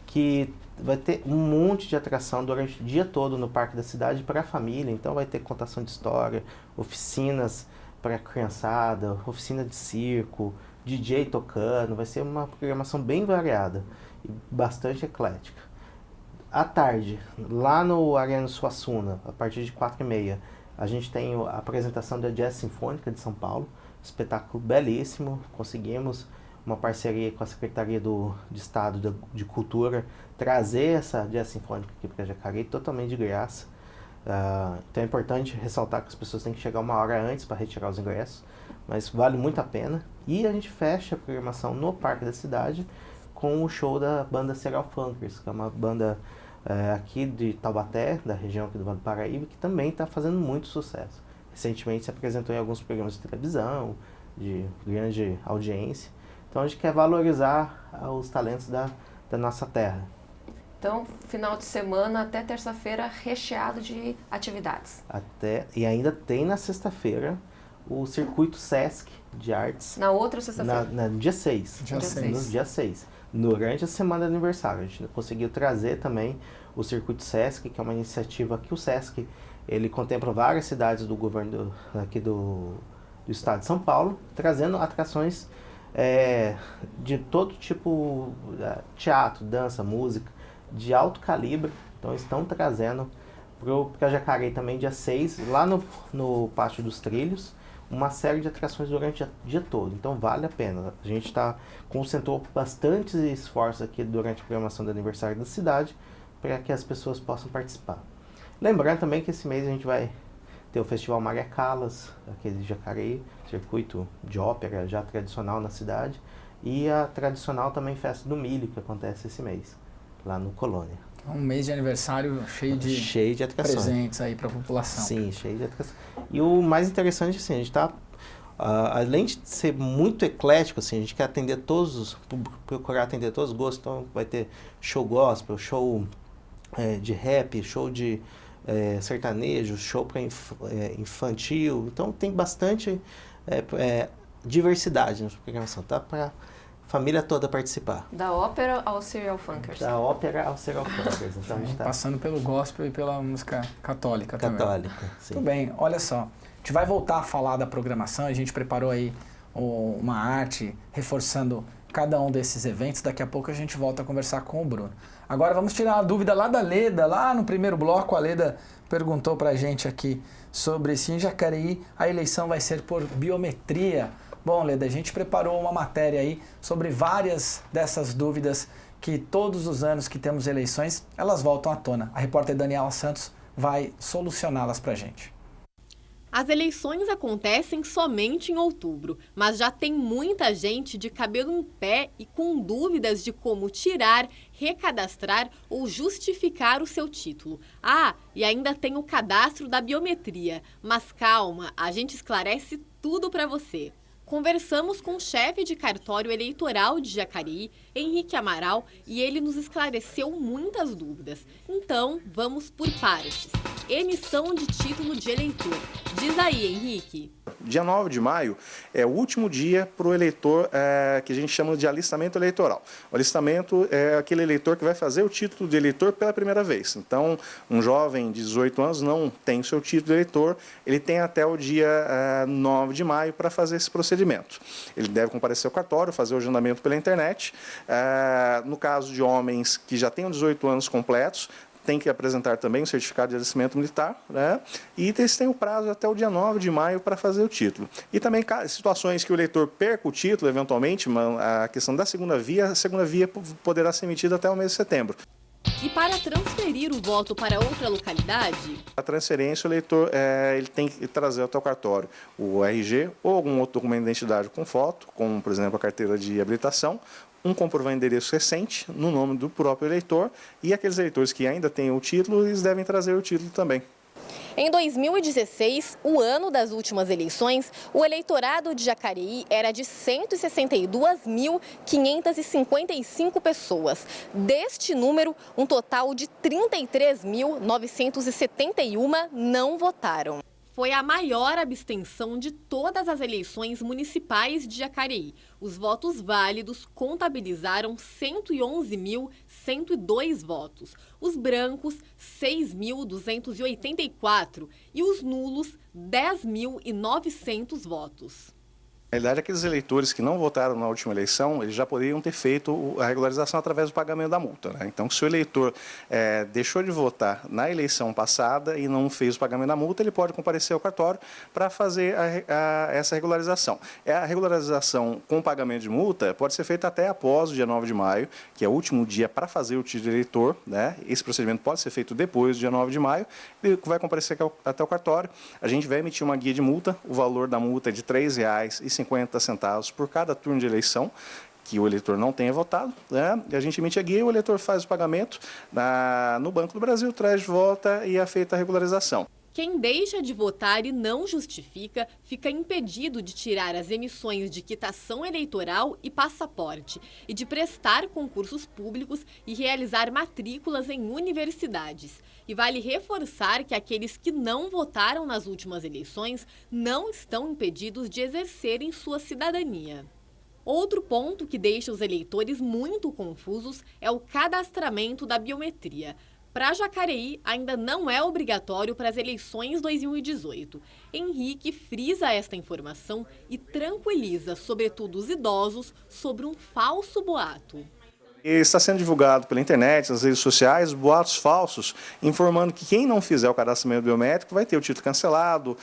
que vai ter um monte de atração durante o dia todo no Parque da Cidade para a família. Então vai ter contação de história, oficinas para a criançada, oficina de circo, DJ tocando. Vai ser uma programação bem variada e bastante eclética. À tarde, lá no Arena Suassuna, a partir de 4h30, a gente tem a apresentação da Jazz Sinfônica de São Paulo, espetáculo belíssimo. Conseguimos uma parceria com a Secretaria de Estado de Cultura, trazer essa Jazz Sinfônica aqui para Jacareí totalmente de graça. Então é importante ressaltar que as pessoas têm que chegar 1 hora antes para retirar os ingressos, mas vale muito a pena. E a gente fecha a programação no Parque da Cidade com o show da banda Serial Funkers, que é uma banda aqui de Taubaté, da região aqui do Vale do Paraíba, que também está fazendo muito sucesso. Recentemente se apresentou em alguns programas de televisão, de grande audiência. Então a gente quer valorizar os talentos da nossa terra. Então, final de semana até terça-feira recheado de atividades. E ainda tem na sexta-feira o Circuito Sesc de Artes. Na outra sexta-feira? No dia 6. No dia 6. Durante a semana de aniversário. A gente conseguiu trazer também o Circuito Sesc, que é uma iniciativa que o Sesc ele contempla várias cidades do governo aqui do estado de São Paulo, trazendo atrações de todo tipo, teatro, dança, música, de alto calibre. Então estão trazendo para Jacareí também dia 6, lá no Pátio dos Trilhos, uma série de atrações durante o dia todo. Então vale a pena. A gente concentrou bastante esforço aqui durante a programação do aniversário da cidade para que as pessoas possam participar. Lembrando também que esse mês a gente vai ter o Festival Maria Callas, aqui de Jacareí, circuito de ópera já tradicional na cidade, e a tradicional também Festa do Milho, que acontece esse mês, lá no Colônia. Um mês de aniversário cheio de presentes aí para a população. Sim, cheio de atração. E o mais interessante, assim, a gente está, além de ser muito eclético, assim, a gente quer procurar atender todos os gostos. Então vai ter show gospel, show de rap, show de sertanejo, show para infantil. Então tem bastante diversidade na programação, tá? Para família toda participar. Da ópera ao Serial Funkers. Da ópera ao Serial Funkers. Então, a gente passando pelo gospel e pela música católica também. Católica, sim. Tudo bem, olha só. A gente vai voltar a falar da programação. A gente preparou aí uma arte reforçando cada um desses eventos. Daqui a pouco a gente volta a conversar com o Bruno. Agora vamos tirar a dúvida lá da Leda. Lá no primeiro bloco, a Leda perguntou pra gente aqui sobre se em Jacareí a eleição vai ser por biometria. Bom, Leda, a gente preparou uma matéria aí sobre várias dessas dúvidas que todos os anos que temos eleições, elas voltam à tona. A repórter Daniela Santos vai solucioná-las pra gente. As eleições acontecem somente em outubro, mas já tem muita gente de cabelo em pé e com dúvidas de como tirar, recadastrar ou justificar o seu título. E ainda tem o cadastro da biometria. Mas calma, a gente esclarece tudo para você. Conversamos com o chefe de cartório eleitoral de Jacareí, Henrique Amaral, e ele nos esclareceu muitas dúvidas. Então, vamos por partes. emissão de título de eleitor. Diz aí, Henrique. Dia 9 de maio é o último dia para o eleitor que a gente chama de alistamento eleitoral. O alistamento é aquele eleitor que vai fazer o título de eleitor pela primeira vez. Então, um jovem de 18 anos não tem o seu título de eleitor, ele tem até o dia 9 de maio para fazer esse procedimento. Ele deve comparecer ao cartório, fazer o agendamento pela internet. No caso de homens que já tenham 18 anos completos, tem que apresentar também o certificado de alistamento militar, né? E eles têm o prazo até o dia 9 de maio para fazer o título. E também situações que o eleitor perca o título, eventualmente, a questão da segunda via, a segunda via poderá ser emitida até o mês de setembro. E para transferir o voto para outra localidade? A transferência, o eleitor ele tem que trazer até o cartório o RG ou algum outro documento de identidade com foto, como, por exemplo, a carteira de habilitação, um comprovante de endereço recente no nome do próprio eleitor, e aqueles eleitores que ainda têm o título, eles devem trazer o título também. Em 2016, o ano das últimas eleições, o eleitorado de Jacareí era de 162.555 pessoas. Deste número, um total de 33.971 não votaram. Foi a maior abstenção de todas as eleições municipais de Jacareí. Os votos válidos contabilizaram 111.102 votos, os brancos 6.284 e os nulos 10.900 votos. Na realidade, aqueles eleitores que não votaram na última eleição, eles já poderiam ter feito a regularização através do pagamento da multa, né? Então, se o eleitor deixou de votar na eleição passada e não fez o pagamento da multa, ele pode comparecer ao cartório para fazer essa regularização. A regularização com pagamento de multa pode ser feita até após o dia 9 de maio, que é o último dia para fazer o título de eleitor, né? Esse procedimento pode ser feito depois do dia 9 de maio, ele vai comparecer até o cartório. A gente vai emitir uma guia de multa, o valor da multa é de R$ 3,50 por cada turno de eleição que o eleitor não tenha votado, né? E a gente emite a guia, o eleitor faz o pagamento no Banco do Brasil, traz de volta e é feita a regularização. Quem deixa de votar e não justifica, fica impedido de tirar as emissões de quitação eleitoral e passaporte e de prestar concursos públicos e realizar matrículas em universidades. E vale reforçar que aqueles que não votaram nas últimas eleições não estão impedidos de exercerem sua cidadania. Outro ponto que deixa os eleitores muito confusos é o cadastramento da biometria. Para Jacareí, ainda não é obrigatório para as eleições 2018. Henrique frisa esta informação e tranquiliza, sobretudo os idosos, sobre um falso boato. Está sendo divulgado pela internet, nas redes sociais, boatos falsos, informando que quem não fizer o cadastramento biométrico vai ter o título cancelado,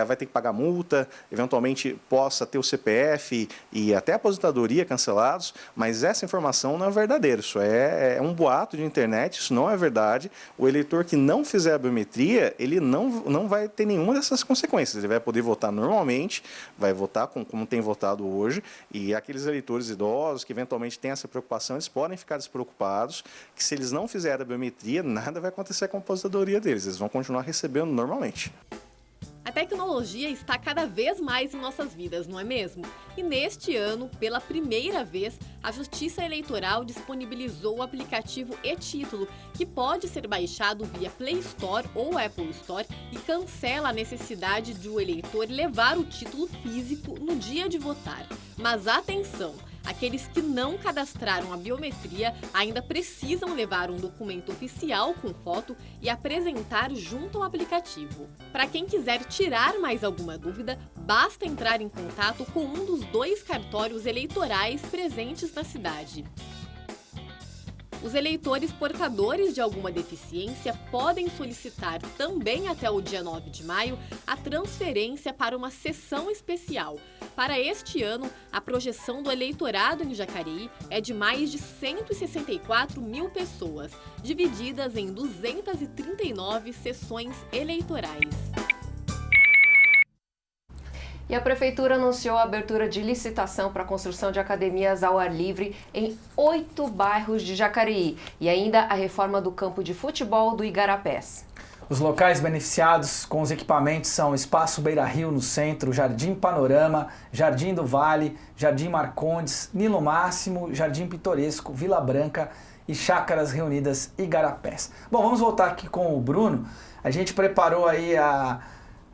vai ter que pagar multa, eventualmente possa ter o CPF e até a aposentadoria cancelados, mas essa informação não é verdadeira, isso é um boato de internet, isso não é verdade. O eleitor que não fizer a biometria, ele não vai ter nenhuma dessas consequências, ele vai poder votar normalmente, vai votar como tem votado hoje, e aqueles eleitores idosos que eventualmente têm essa preocupação, eles podem ficar despreocupados que se eles não fizerem a biometria, nada vai acontecer com a aposentadoria deles, eles vão continuar recebendo normalmente. A tecnologia está cada vez mais em nossas vidas, não é mesmo? E neste ano, pela primeira vez, a Justiça Eleitoral disponibilizou o aplicativo e-Título, que pode ser baixado via Play Store ou Apple Store e cancela a necessidade de o eleitor levar o título físico no dia de votar. Mas atenção! Aqueles que não cadastraram a biometria ainda precisam levar um documento oficial com foto e apresentar junto ao aplicativo. Para quem quiser tirar mais alguma dúvida, basta entrar em contato com um dos 2 cartórios eleitorais presentes na cidade. Os eleitores portadores de alguma deficiência podem solicitar também até o dia 9 de maio a transferência para uma sessão especial. Para este ano, a projeção do eleitorado em Jacareí é de mais de 164 mil pessoas, divididas em 239 sessões eleitorais. E a Prefeitura anunciou a abertura de licitação para a construção de academias ao ar livre em 8 bairros de Jacareí e ainda a reforma do campo de futebol do Igarapés. Os locais beneficiados com os equipamentos são Espaço Beira Rio no centro, Jardim Panorama, Jardim do Vale, Jardim Marcondes, Nilo Máximo, Jardim Pitoresco, Vila Branca e Chácaras Reunidas Igarapés. Bom, vamos voltar aqui com o Bruno. A gente preparou aí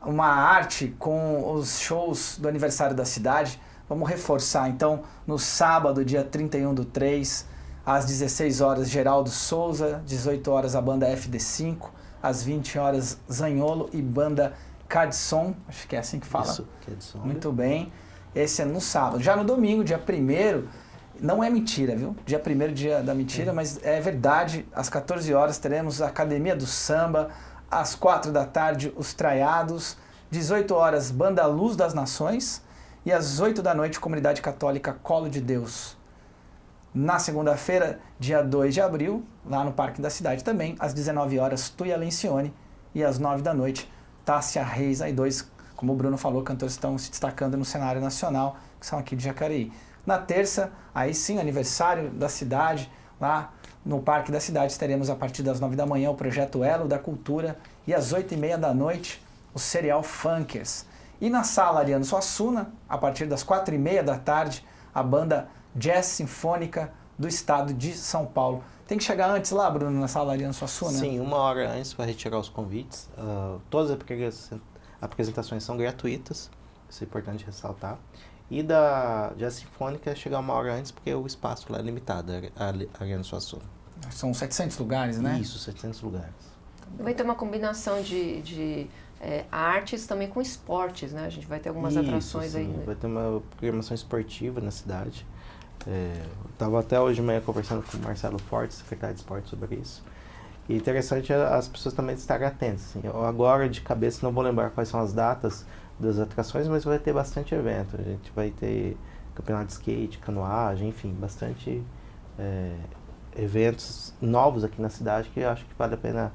uma arte com os shows do aniversário da cidade. Vamos reforçar, então, no sábado, dia 31/3, às 16 horas, Geraldo Souza, 18 horas, a banda FD5, às 20 horas, Zanholo e banda Cadson, acho que é assim que fala. Isso, Cadson. Muito bem. Esse é no sábado. Já no domingo, dia 1º, não é mentira, viu? Dia 1º, dia da mentira, mas é verdade, às 14 horas teremos a Academia do Samba, às 4 da tarde, os Traiados, 18 horas, Banda Luz das Nações, e às 8 da noite, Comunidade Católica Colo de Deus. Na segunda-feira, dia 2 de abril, lá no Parque da Cidade também, às 19 horas, Tuia Lencioni, e às 9 da noite, Tássia Reis, aí dois, como o Bruno falou, cantores estão se destacando no cenário nacional, que são aqui de Jacareí. Na terça, aí sim, aniversário da cidade, lá no Parque da Cidade, teremos a partir das 9 da manhã o Projeto Elo da Cultura, e às 8h30 da noite, o Serial Funkers. E na Sala Ariano Suassuna, a partir das 4h30 da tarde, a banda Jazz Sinfônica do Estado de São Paulo. Tem que chegar antes lá, Bruno, na Sala Ariano Suassuna? Sim, 1 hora antes para retirar os convites. Todas as apresentações são gratuitas, isso é importante ressaltar. E da Jazz Sinfônica chegar 1 hora antes, porque o espaço lá é limitado, a Ariano Suassuna. São 700 lugares, né? Isso, 700 lugares. Vai ter uma combinação de artes também com esportes, né? A gente vai ter algumas atrações sim. aí. Né? Vai ter uma programação esportiva na cidade. Estava até hoje de manhã conversando com o Marcelo Forte, secretário de esporte, sobre isso. E interessante as pessoas também estarem atentas. Assim. Eu agora, de cabeça, não vou lembrar quais são as datas das atrações, mas vai ter bastante evento. A gente vai ter campeonato de skate, canoagem, enfim, bastante eventos novos aqui na cidade que eu acho que vale a pena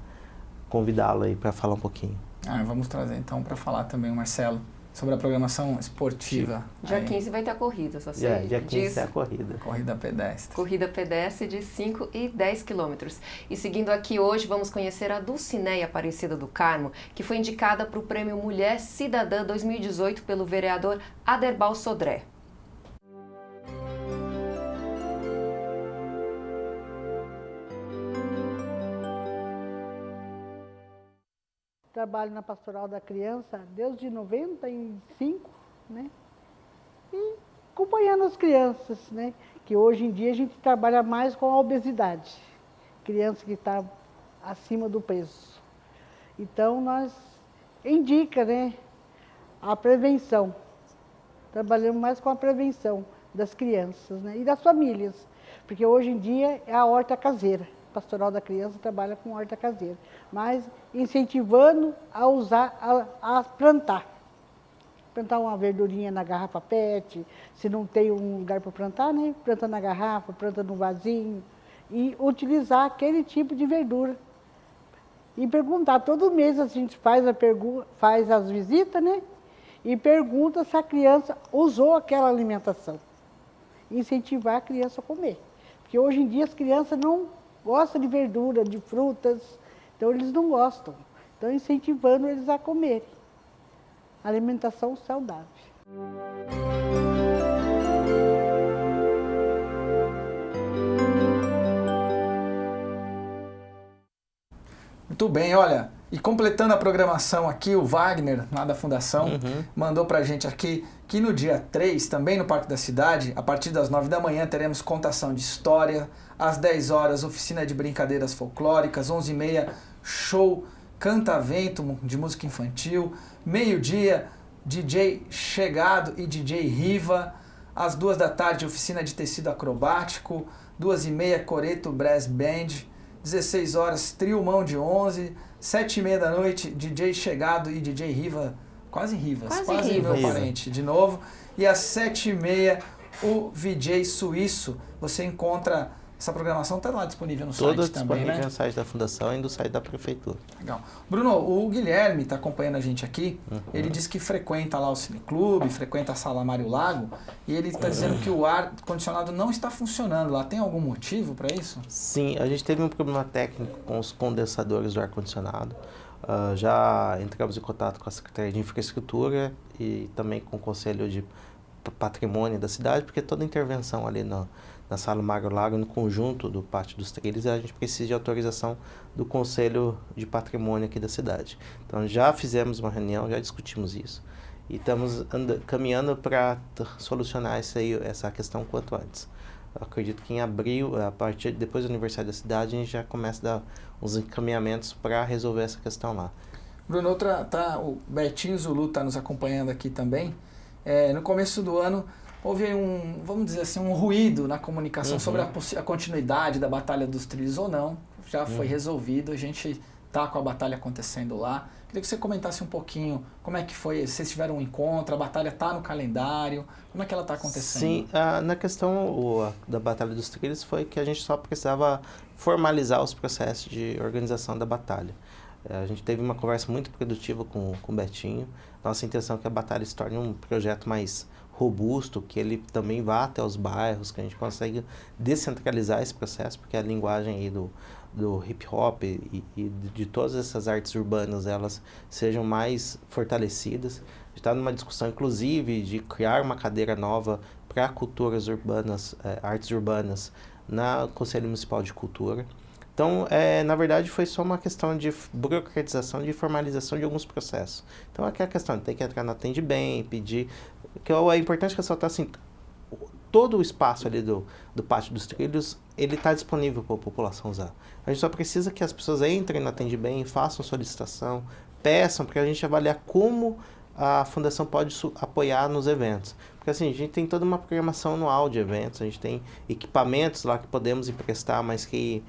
convidá-lo aí para falar um pouquinho. Vamos trazer então para falar também o Marcelo sobre a programação esportiva. Dia 15 vai ter a corrida, só sei. Dia 15 é a corrida. Corrida pedestre. Corrida pedestre de 5 e 10 quilômetros. E seguindo aqui hoje, vamos conhecer a Dulcineia Aparecida do Carmo, que foi indicada para o Prêmio Mulher Cidadã 2018 pelo vereador Aderbal Sodré. Trabalho na Pastoral da Criança desde 95, né? E acompanhando as crianças, né? Que hoje em dia a gente trabalha mais com a obesidade, criança que está acima do peso. Então nós indica, né? A prevenção. Trabalhamos mais com a prevenção das crianças, né? E das famílias, porque hoje em dia é a horta caseira. Pastoral da Criança trabalha com horta caseira, mas incentivando a usar, a plantar. Plantar uma verdurinha na garrafa PET, se não tem um lugar para plantar, né? Planta na garrafa, planta no vasinho, e utilizar aquele tipo de verdura. E perguntar, todo mês a gente faz as visitas, né? E pergunta se a criança usou aquela alimentação. Incentivar a criança a comer. Porque hoje em dia as crianças não gostam de verdura, de frutas, então eles não gostam. Então incentivando eles a comerem. Alimentação saudável. Muito bem, olha, e completando a programação aqui, o Wagner, lá da Fundação, mandou pra gente aqui que no dia 3, também no Parque da Cidade, a partir das 9 da manhã, teremos contação de história, às 10 horas, oficina de brincadeiras folclóricas, 11h30, show Canta-Vento de música infantil, meio-dia, DJ Chegado e DJ Riva, às 2 da tarde, oficina de tecido acrobático, 2h30, Coreto Brass Band, 16 horas, Trio Mão de 11, 7h30 da noite, DJ Chegado e DJ Riva, quase Rivas, quase meu parente, de novo. E às 7h30, o VJ Suíço. Você encontra, essa programação está lá disponível no site também, né? Toda disponível no site da Fundação e no site da Prefeitura. Legal. Bruno, o Guilherme está acompanhando a gente aqui, ele disse que frequenta lá o Cineclube, frequenta a Sala Mário Lago, e ele está dizendo que o ar-condicionado não está funcionando lá. Tem algum motivo para isso? Sim, a gente teve um problema técnico com os condensadores do ar-condicionado. Já entramos em contato com a Secretaria de Infraestrutura e também com o Conselho de Patrimônio da cidade, porque toda intervenção ali na na Sala Magro Lago, no conjunto do Pátio dos Trilhos, a gente precisa de autorização do Conselho de Patrimônio aqui da cidade. Então já fizemos uma reunião, já discutimos isso e estamos caminhando para solucionar essa questão quanto antes. Eu acredito que em abril, depois do aniversário da cidade, a gente já começa a dar uns encaminhamentos para resolver essa questão lá. Bruno, o Betinho Zulu está nos acompanhando aqui também. No começo do ano houve vamos dizer assim, um ruído na comunicação sobre a continuidade da Batalha dos Trilhos ou não. Já foi resolvido, a gente está com a batalha acontecendo lá. Queria que você comentasse um pouquinho como é que foi, vocês tiveram um encontro, a batalha está no calendário, como é que ela está acontecendo? Sim, na questão da Batalha dos Trilhos foi que a gente só precisava formalizar os processos de organização da batalha. A gente teve uma conversa muito produtiva com o Betinho. Nossa intenção é que a batalha se torne um projeto mais robusto, que ele também vá até os bairros, que a gente consiga descentralizar esse processo, porque a linguagem aí do hip hop e de todas essas artes urbanas, elas sejam mais fortalecidas. A gente está numa discussão, inclusive, de criar uma cadeira nova para culturas urbanas, artes urbanas, no Conselho Municipal de Cultura. Então, na verdade, foi só uma questão de burocratização, de formalização de alguns processos. Então, aqui é a questão de ter que entrar na Atende Bem, pedir... Que é importante ressaltar, assim, todo o espaço ali do Pátio dos Trilhos, ele está disponível para a população usar. A gente só precisa que as pessoas entrem na Atende Bem, façam solicitação, peçam, para a gente avaliar como a Fundação pode apoiar nos eventos. Porque assim, a gente tem toda uma programação anual de eventos, a gente tem equipamentos lá que podemos emprestar, mas que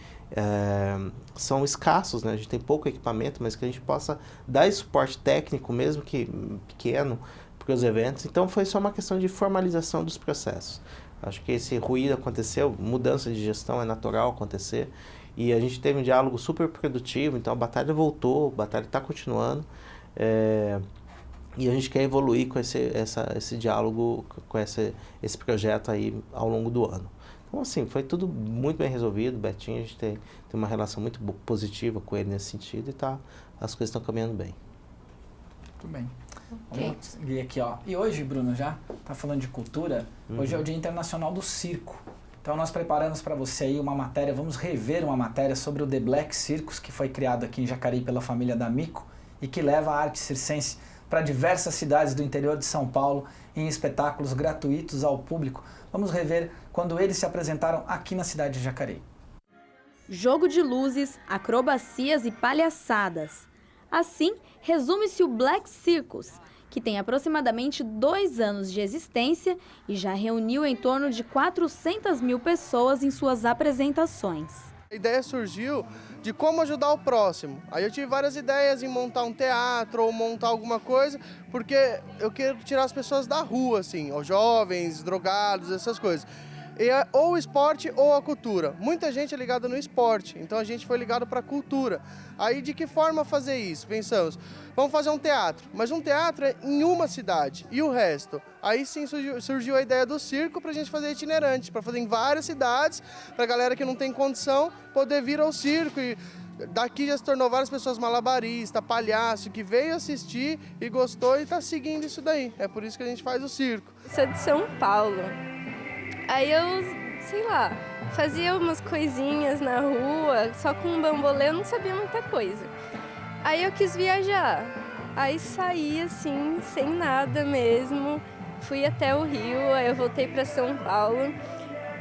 são escassos, né? A gente tem pouco equipamento, mas que a gente possa dar esse suporte técnico, mesmo que pequeno, para os eventos. Então foi só uma questão de formalização dos processos. Acho que esse ruído aconteceu, mudança de gestão é natural acontecer, e a gente teve um diálogo super produtivo, então a batalha voltou, a batalha está continuando, e a gente quer evoluir com esse diálogo, com esse projeto aí ao longo do ano. Então assim, foi tudo muito bem resolvido, Betinho, a gente tem uma relação muito positiva com ele nesse sentido, e as coisas estão caminhando bem. Muito bem. Vamos seguir aqui, ó. E hoje, Bruno, já tá falando de cultura, hoje é o Dia Internacional do Circo. Então nós preparamos para você aí uma matéria, vamos rever uma matéria sobre o The Black Circus, que foi criado aqui em Jacareí pela família D'Amico e que leva a arte circense para diversas cidades do interior de São Paulo em espetáculos gratuitos ao público. Vamos rever quando eles se apresentaram aqui na cidade de Jacareí. Jogo de luzes, acrobacias e palhaçadas. Assim, resume-se o Black Circus, que tem aproximadamente 2 anos de existência e já reuniu em torno de 400 mil pessoas em suas apresentações. A ideia surgiu de como ajudar o próximo. Aí eu tive várias ideias em montar um teatro ou montar alguma coisa, porque eu quero tirar as pessoas da rua, assim, os jovens, drogados, essas coisas. Ou o esporte ou a cultura. Muita gente é ligada no esporte, então a gente foi ligado para a cultura. Aí de que forma fazer isso? Pensamos, vamos fazer um teatro, mas um teatro é em uma cidade, e o resto? Aí sim surgiu a ideia do circo para a gente fazer itinerante, para fazer em várias cidades, para a galera que não tem condição poder vir ao circo. E daqui já se tornou várias pessoas malabarista, palhaço, que veio assistir e gostou e está seguindo isso daí. É por isso que a gente faz o circo. Sou de São Paulo. Aí eu, sei lá, fazia umas coisinhas na rua, só com um bambolê eu não sabia muita coisa. Aí eu quis viajar, aí saí assim, sem nada mesmo, fui até o Rio, aí eu voltei para São Paulo,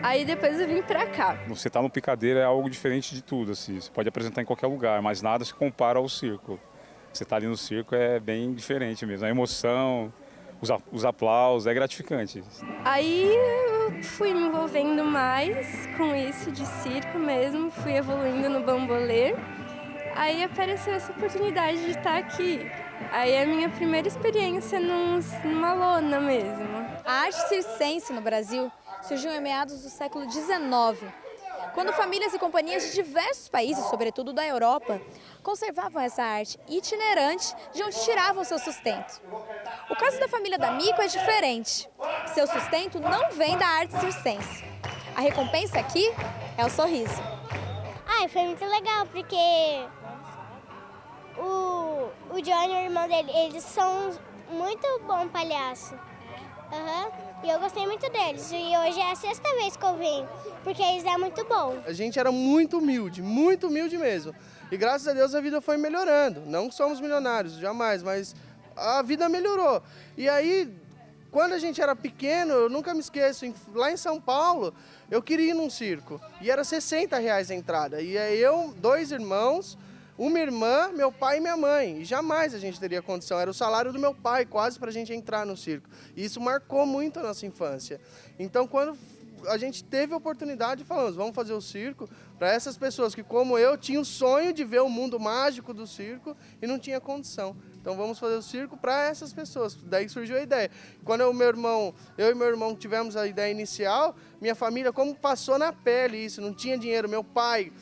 aí depois eu vim para cá. Você tá no Picadeiro é algo diferente de tudo, assim, você pode apresentar em qualquer lugar, mas nada se compara ao circo. Você tá ali no circo é bem diferente mesmo, a emoção, os aplausos, é gratificante. Aí eu fui me envolvendo mais com isso de circo mesmo, fui evoluindo no bambolê. Aí apareceu essa oportunidade de estar aqui. Aí é a minha primeira experiência numa lona mesmo. A arte circense no Brasil surgiu em meados do século XIX, quando famílias e companhias de diversos países, sobretudo da Europa, conservavam essa arte itinerante de onde tiravam seu sustento. O caso da família D'Amico é diferente. Seu sustento não vem da arte circense. A recompensa aqui é o sorriso. Foi muito legal, porque o Johnny e o irmão dele, eles são muito bom palhaço. e eu gostei muito deles. E hoje é a 6ª vez que eu venho, porque eles é muito bom. A gente era muito humilde mesmo. E graças a Deus a vida foi melhorando. Não somos milionários, jamais, mas a vida melhorou. E aí, quando a gente era pequeno, eu nunca me esqueço, lá em São Paulo, eu queria ir num circo. E era R$60 a entrada. E aí eu, 2 irmãos, uma irmã, meu pai e minha mãe. E jamais a gente teria condição. Era o salário do meu pai, quase, para a gente entrar no circo. E isso marcou muito a nossa infância. Então, quando a gente teve a oportunidade, falamos, vamos fazer o circo para essas pessoas que, como eu, tinham o sonho de ver o mundo mágico do circo e não tinha condição. Então vamos fazer o circo para essas pessoas. Daí surgiu a ideia. Quando eu e meu irmão tivemos a ideia inicial, minha família, como passou na pele isso, não tinha dinheiro. Meu pai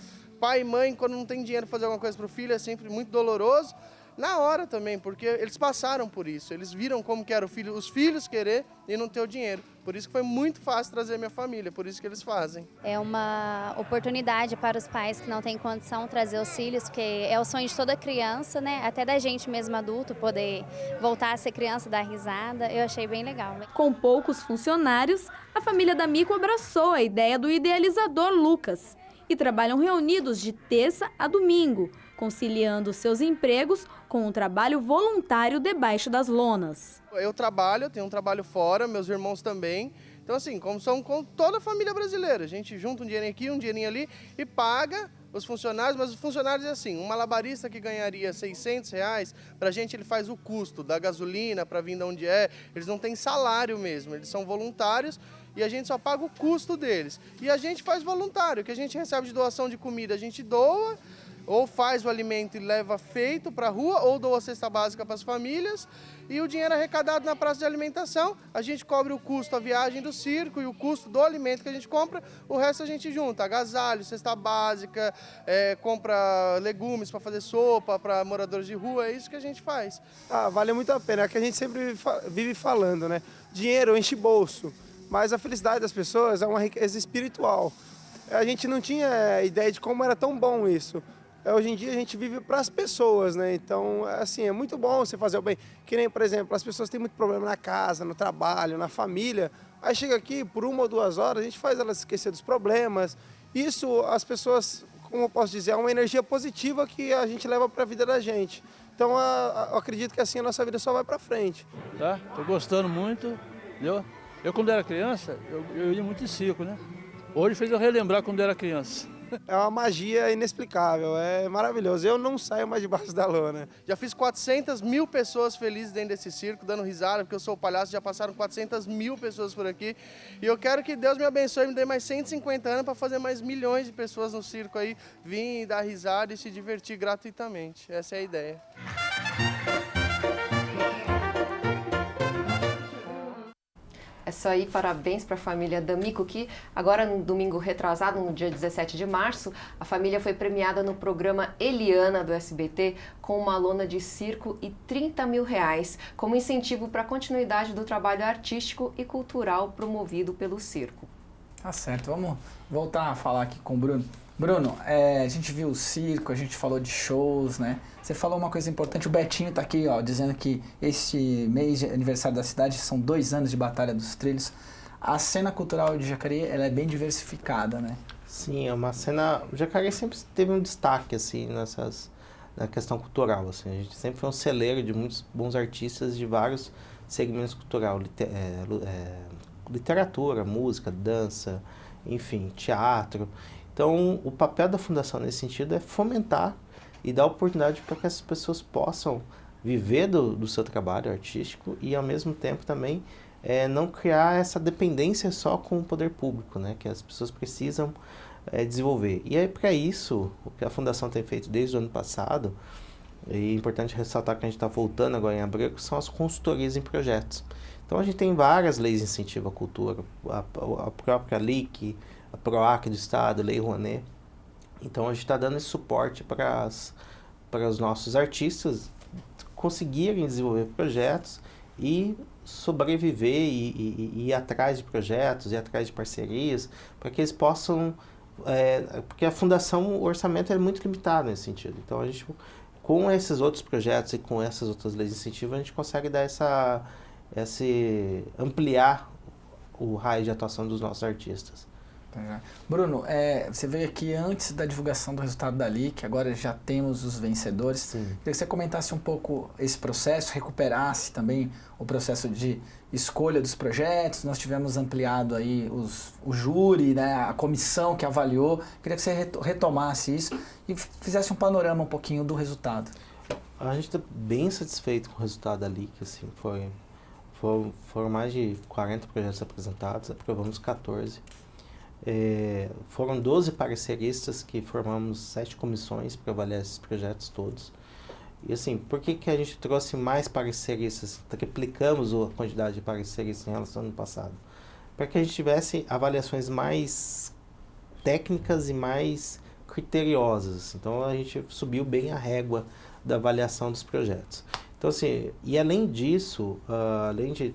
e mãe, quando não tem dinheiro para fazer alguma coisa para o filho, é sempre muito doloroso. Na hora também, porque eles passaram por isso. Eles viram como que era os filhos querer e não ter o dinheiro. Por isso que foi muito fácil trazer minha família, por isso que eles fazem. É uma oportunidade para os pais que não têm condição de trazer os filhos, porque é o sonho de toda criança, né? Até da gente mesmo adulto, poder voltar a ser criança, dar risada. Eu achei bem legal. Com poucos funcionários, a família D'Amico abraçou a ideia do idealizador Lucas e trabalham reunidos de terça a domingo, conciliando seus empregos com um trabalho voluntário debaixo das lonas. Eu tenho um trabalho fora, meus irmãos também. Então assim, como toda a família brasileira, a gente junta um dinheirinho aqui, um dinheirinho ali e paga os funcionários, mas os funcionários é assim, um malabarista que ganharia R$600, pra gente ele faz o custo da gasolina para vir de onde é, eles não têm salário mesmo, eles são voluntários e a gente só paga o custo deles. E a gente faz voluntário, que a gente recebe de doação de comida, a gente doa, ou faz o alimento e leva feito para a rua, ou doa cesta básica para as famílias, e o dinheiro arrecadado na praça de alimentação, a gente cobre o custo, a viagem do circo e o custo do alimento que a gente compra, o resto a gente junta, agasalho, cesta básica, compra legumes para fazer sopa para moradores de rua, é isso que a gente faz. Vale muito a pena, é que a gente sempre vive falando, né? Dinheiro enche bolso, mas a felicidade das pessoas é uma riqueza espiritual. A gente não tinha ideia de como era tão bom isso. Hoje em dia a gente vive para as pessoas, né? Então, assim, é muito bom você fazer o bem. Que nem, por exemplo, as pessoas têm muito problema na casa, no trabalho, na família. Aí chega aqui, por 1 ou 2 horas, a gente faz elas esquecer dos problemas. Isso, as pessoas, como eu posso dizer, é uma energia positiva que a gente leva para a vida da gente. Então, eu acredito que assim a nossa vida só vai para frente. Tá? Tô gostando muito, entendeu? Eu, quando era criança, eu ia muito em circo, né? Hoje fez eu relembrar quando eu era criança. É uma magia inexplicável, é maravilhoso. Eu não saio mais debaixo da lona. Já fiz 400 mil pessoas felizes dentro desse circo, dando risada, porque eu sou o palhaço, já passaram 400 mil pessoas por aqui. E eu quero que Deus me abençoe e me dê mais 150 anos para fazer mais milhões de pessoas no circo aí, vir dar risada e se divertir gratuitamente. Essa é a ideia. É isso aí, parabéns para a família D'Amico, que agora no domingo retrasado, no dia 17 de março, a família foi premiada no programa Eliana do SBT com uma lona de circo e R$30 mil como incentivo para a continuidade do trabalho artístico e cultural promovido pelo circo. Tá certo, vamos voltar a falar aqui com o Bruno. Bruno, a gente viu o circo, a gente falou de shows, né? Você falou uma coisa importante, o Betinho tá aqui, ó, dizendo que esse mês de aniversário da cidade são 2 anos de Batalha dos Trilhos. A cena cultural de Jacareí, ela é bem diversificada, né? Sim, é uma cena... O Jacareí sempre teve um destaque, assim, na questão cultural, assim. A gente sempre foi um celeiro de muitos bons artistas de vários segmentos culturais. Literatura, música, dança, enfim, teatro. Então, o papel da Fundação nesse sentido é fomentar e dar oportunidade para que essas pessoas possam viver do seu trabalho artístico e, ao mesmo tempo, também não criar essa dependência só com o poder público, né? Que as pessoas precisam desenvolver. E aí, para isso, o que a Fundação tem feito desde o ano passado, e é importante ressaltar que a gente está voltando agora em abril, são as consultorias em projetos. Então, a gente tem várias leis de incentivo à cultura, a própria LIC, a PROAC do Estado, a Lei Rouanet. Então, a gente está dando esse suporte para os nossos artistas conseguirem desenvolver projetos e sobreviver e ir atrás de projetos, ir atrás de parcerias, para que eles possam... porque a Fundação, o orçamento é muito limitado nesse sentido. Então, a gente, com esses outros projetos e com essas outras leis de incentivo, a gente consegue dar ampliar o raio de atuação dos nossos artistas. Bruno, você veio aqui antes da divulgação do resultado da LIC, agora já temos os vencedores. Sim. Queria que você comentasse um pouco esse processo, recuperasse também o processo de escolha dos projetos. Nós tivemos ampliado aí o júri, né, a comissão que avaliou. Queria que você retomasse isso e fizesse um panorama um pouquinho do resultado. A gente está bem satisfeito com o resultado da LIC, assim, foram mais de 40 projetos apresentados, aprovamos 14. Foram 12 pareceristas que formamos 7 comissões para avaliar esses projetos todos. E assim, por que a gente trouxe mais pareceristas? Triplicamos a quantidade de pareceristas em relação ao ano passado. Para que a gente tivesse avaliações mais técnicas e mais criteriosas. Então a gente subiu bem a régua da avaliação dos projetos. Então assim, e além disso, além de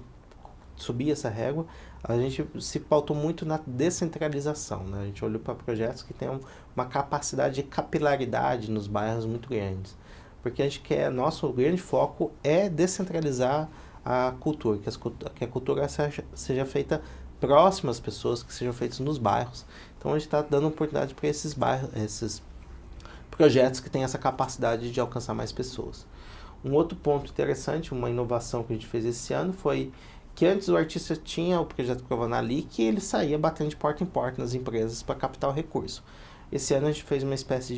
subir essa régua, a gente se pautou muito na descentralização, né? A gente olhou para projetos que tenham uma capacidade de capilaridade nos bairros muito grandes. Porque a gente quer, nosso grande foco é descentralizar a cultura, que a cultura seja feita próxima às pessoas, que sejam feitas nos bairros. Então a gente está dando oportunidade para esses bairros, esses projetos que têm essa capacidade de alcançar mais pessoas. Um outro ponto interessante, uma inovação que a gente fez esse ano foi que antes o artista tinha o projeto aprovado na LIC e ele saía batendo de porta em porta nas empresas para captar o recurso. Esse ano a gente fez uma espécie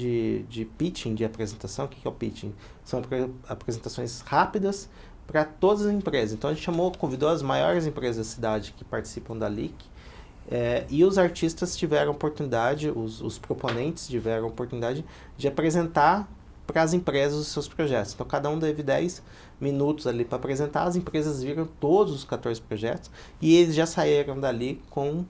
de pitching, de apresentação. O que é o pitching? São apresentações rápidas para todas as empresas. Então a gente convidou as maiores empresas da cidade que participam da LIC e os artistas tiveram oportunidade, os proponentes tiveram oportunidade de apresentar para as empresas os seus projetos. Então cada um teve 10 minutos ali para apresentar, as empresas viram todos os 14 projetos e eles já saíram dali com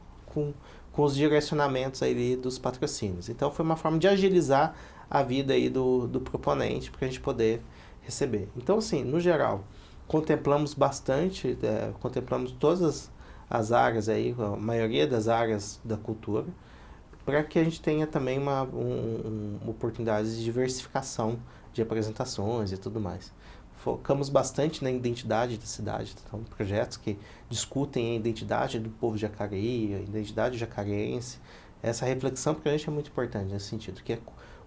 os direcionamentos aí dos patrocínios. Então foi uma forma de agilizar a vida aí do proponente para a gente poder receber. Então assim, no geral, contemplamos bastante, contemplamos todas as áreas aí, a maioria das áreas da cultura, para que a gente tenha também uma oportunidade de diversificação de apresentações e tudo mais. Focamos bastante na identidade da cidade, então projetos que discutem a identidade do povo de Jacareí, a identidade jacareense. Essa reflexão para a gente é muito importante nesse sentido, que o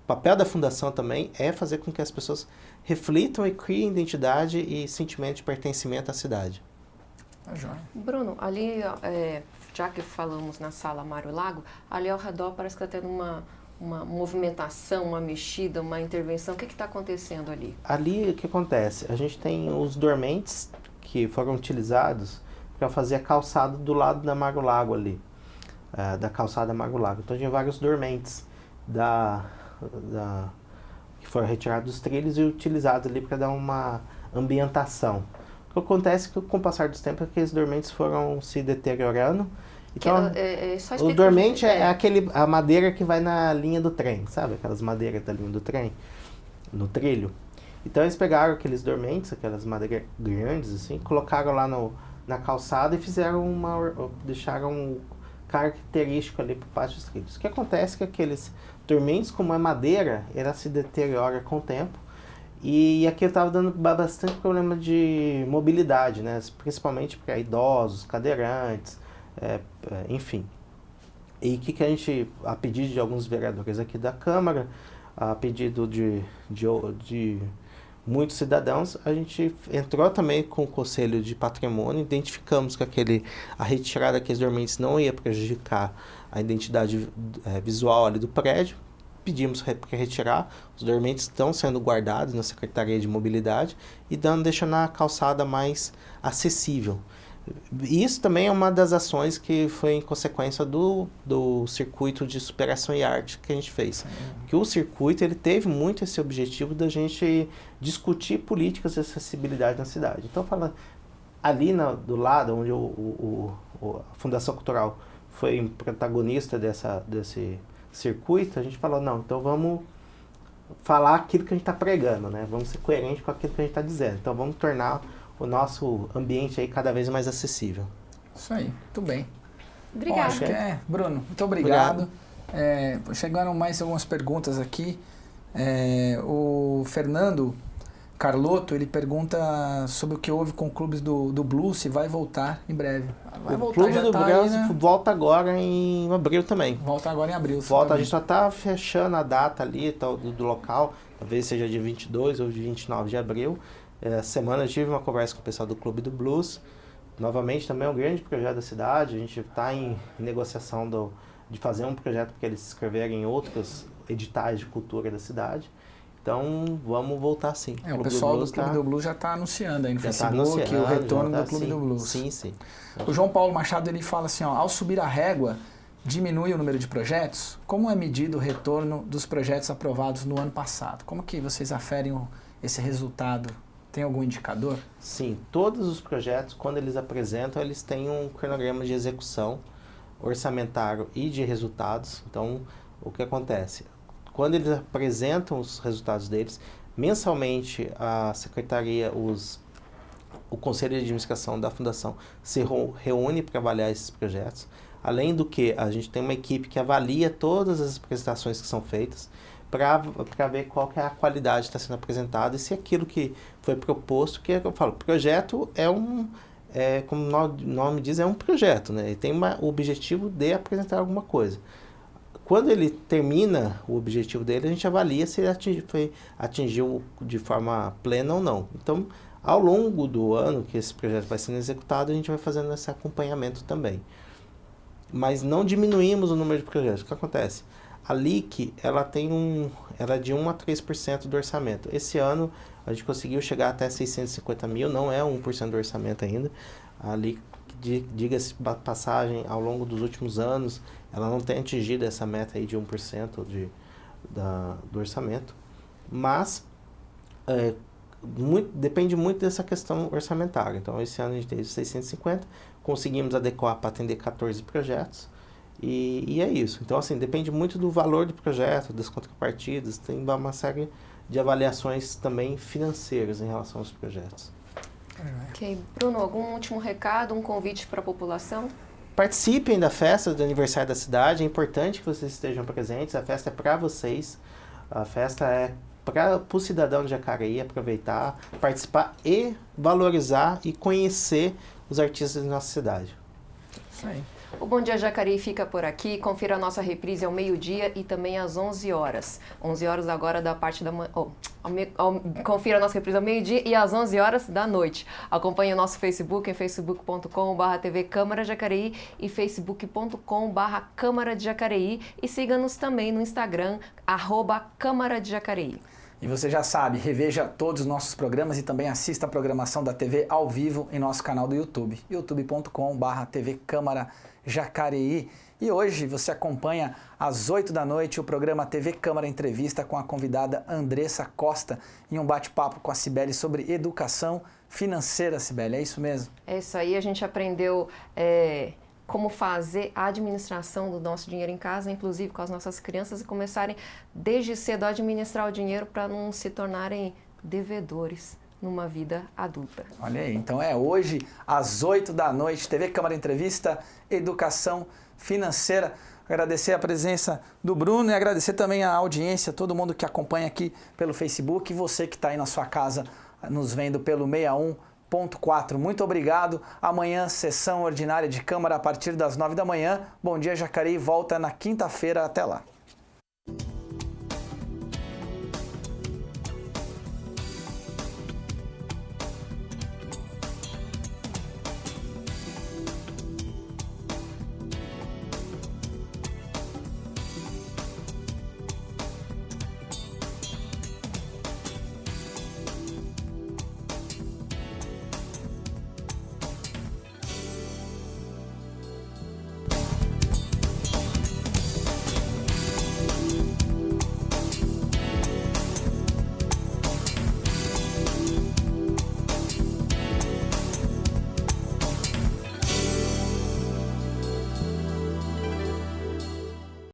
papel da fundação também é fazer com que as pessoas reflitam e criem identidade e sentimento de pertencimento à cidade. Bruno, ali, já que falamos na sala Mário Lago, ali ao redor parece que está tendo uma movimentação, uma mexida, uma intervenção. O que está acontecendo ali? Ali, o que acontece? A gente tem os dormentes que foram utilizados para fazer a calçada do lado da Mário Lago ali, da calçada Mário Lago. Então, tinha vários dormentes que foram retirados dos trilhos e utilizados ali para dar uma ambientação. O que acontece é que com o passar dos tempos, aqueles dormentes foram se deteriorando. Então, o dormente é a madeira que vai na linha do trem, sabe? Aquelas madeiras da linha do trem, no trilho. Então eles pegaram aqueles dormentes, aquelas madeiras grandes assim, colocaram lá na calçada e deixaram um característico ali para o pátio dos trilhos. O que acontece é que aqueles dormentes, como é madeira, ela se deteriora com o tempo. E aqui eu estava dando bastante problema de mobilidade, né? Principalmente para idosos, cadeirantes, enfim. E o que a gente, a pedido de alguns vereadores aqui da Câmara, a pedido de muitos cidadãos, a gente entrou também com o Conselho de Patrimônio, identificamos que a retirada daqueles dormentes não ia prejudicar a identidade visual ali do prédio. Pedimos para retirar, os dormentes estão sendo guardados na Secretaria de Mobilidade e deixando a calçada mais acessível. Isso também é uma das ações que foi em consequência do circuito de superação e arte que a gente fez. Que o circuito ele teve muito esse objetivo da gente discutir políticas de acessibilidade na cidade. Então, falando ali do lado onde a Fundação Cultural foi protagonista desse circuito, a gente falou, não, então vamos falar aquilo que a gente está pregando, né? Vamos ser coerentes com aquilo que a gente está dizendo. Então vamos tornar o nosso ambiente aí cada vez mais acessível. Isso aí, muito bem. Obrigado. Bom, acho que Bruno, muito obrigado. Chegaram mais algumas perguntas aqui. O Fernando Carlotto, ele pergunta sobre o que houve com clubes do Blues, se vai voltar em breve. Vai voltar, Clube já do tá Blues aí, né? volta agora em abril também. Volta agora em abril. Volta, a gente só está fechando a data ali do local, talvez seja dia 22 ou dia 29 de abril. Essa semana eu tive uma conversa com o pessoal do Clube do Blues. Novamente, também é um grande projeto da cidade. A gente está em negociação de fazer um projeto para eles se inscreverem em outros editais de cultura da cidade. Então, vamos voltar sim. O pessoal do Clube do Blues já está anunciando aí no Facebook o retorno do Clube do Blues. Sim, sim. O João Paulo Machado, ele fala assim, ó, ao subir a régua, diminui o número de projetos? Como é medido o retorno dos projetos aprovados no ano passado? Como que vocês aferem esse resultado? Tem algum indicador? Sim, todos os projetos, quando eles apresentam, eles têm um cronograma de execução orçamentário e de resultados. Então, o que acontece? Quando eles apresentam os resultados deles, mensalmente a secretaria, o conselho de administração da fundação se reúne para avaliar esses projetos. Além do que, a gente tem uma equipe que avalia todas as apresentações que são feitas para ver qual que é a qualidade que está sendo apresentada e se aquilo que foi proposto, que é o que eu falo, projeto como o nome diz, é um projeto, né? Ele tem o objetivo de apresentar alguma coisa. Quando ele termina o objetivo dele, a gente avalia se ele atingiu de forma plena ou não. Então, ao longo do ano que esse projeto vai sendo executado, a gente vai fazendo esse acompanhamento também. Mas não diminuímos o número de projetos. O que acontece? A LIC, ela é de 1 a 3% do orçamento. Esse ano, a gente conseguiu chegar até 650 mil, não é 1% do orçamento ainda. A LIC, diga-se passagem, ao longo dos últimos anos, ela não tem atingido essa meta aí de 1% do orçamento, mas depende muito dessa questão orçamentária. Então, esse ano a gente teve 650, conseguimos adequar para atender 14 projetos, e é isso. Então, assim, depende muito do valor do projeto, das contrapartidas, tem uma série de avaliações também financeiras em relação aos projetos. Ok. Bruno, algum último recado, um convite para a população? Participem da festa do aniversário da cidade, é importante que vocês estejam presentes, a festa é para vocês, a festa é para o cidadão de Jacareí aproveitar, participar e valorizar e conhecer os artistas da nossa cidade. Isso aí. O Bom Dia Jacareí fica por aqui. Confira a nossa reprise ao meio-dia e também às 11 horas. 11 horas agora da parte da manhã. Confira a nossa reprise ao meio-dia e às 11 horas da noite. Acompanhe o nosso Facebook em facebook.com/TV Câmara Jacareí e facebook.com/Câmara de Jacareí. E siga-nos também no Instagram, @Câmara de Jacareí. E você já sabe, reveja todos os nossos programas e também assista a programação da TV ao vivo em nosso canal do YouTube, youtube.com/TV Câmara Jacareí. E hoje você acompanha às 8 da noite o programa TV Câmara Entrevista com a convidada Andressa Costa em um bate-papo com a Cibele sobre educação financeira, Cibele, é isso mesmo? É isso aí, a gente aprendeu como fazer a administração do nosso dinheiro em casa, inclusive com as nossas crianças, e começarem desde cedo a administrar o dinheiro para não se tornarem devedores numa vida adulta. Olha aí, então é hoje às 8 da noite, TV Câmara Entrevista, Educação Financeira. Agradecer a presença do Bruno e agradecer também a audiência, todo mundo que acompanha aqui pelo Facebook e você que está aí na sua casa nos vendo pelo 61.4. Muito obrigado. Amanhã, sessão ordinária de Câmara a partir das 9 da manhã. Bom Dia Jacareí volta na quinta-feira. Até lá.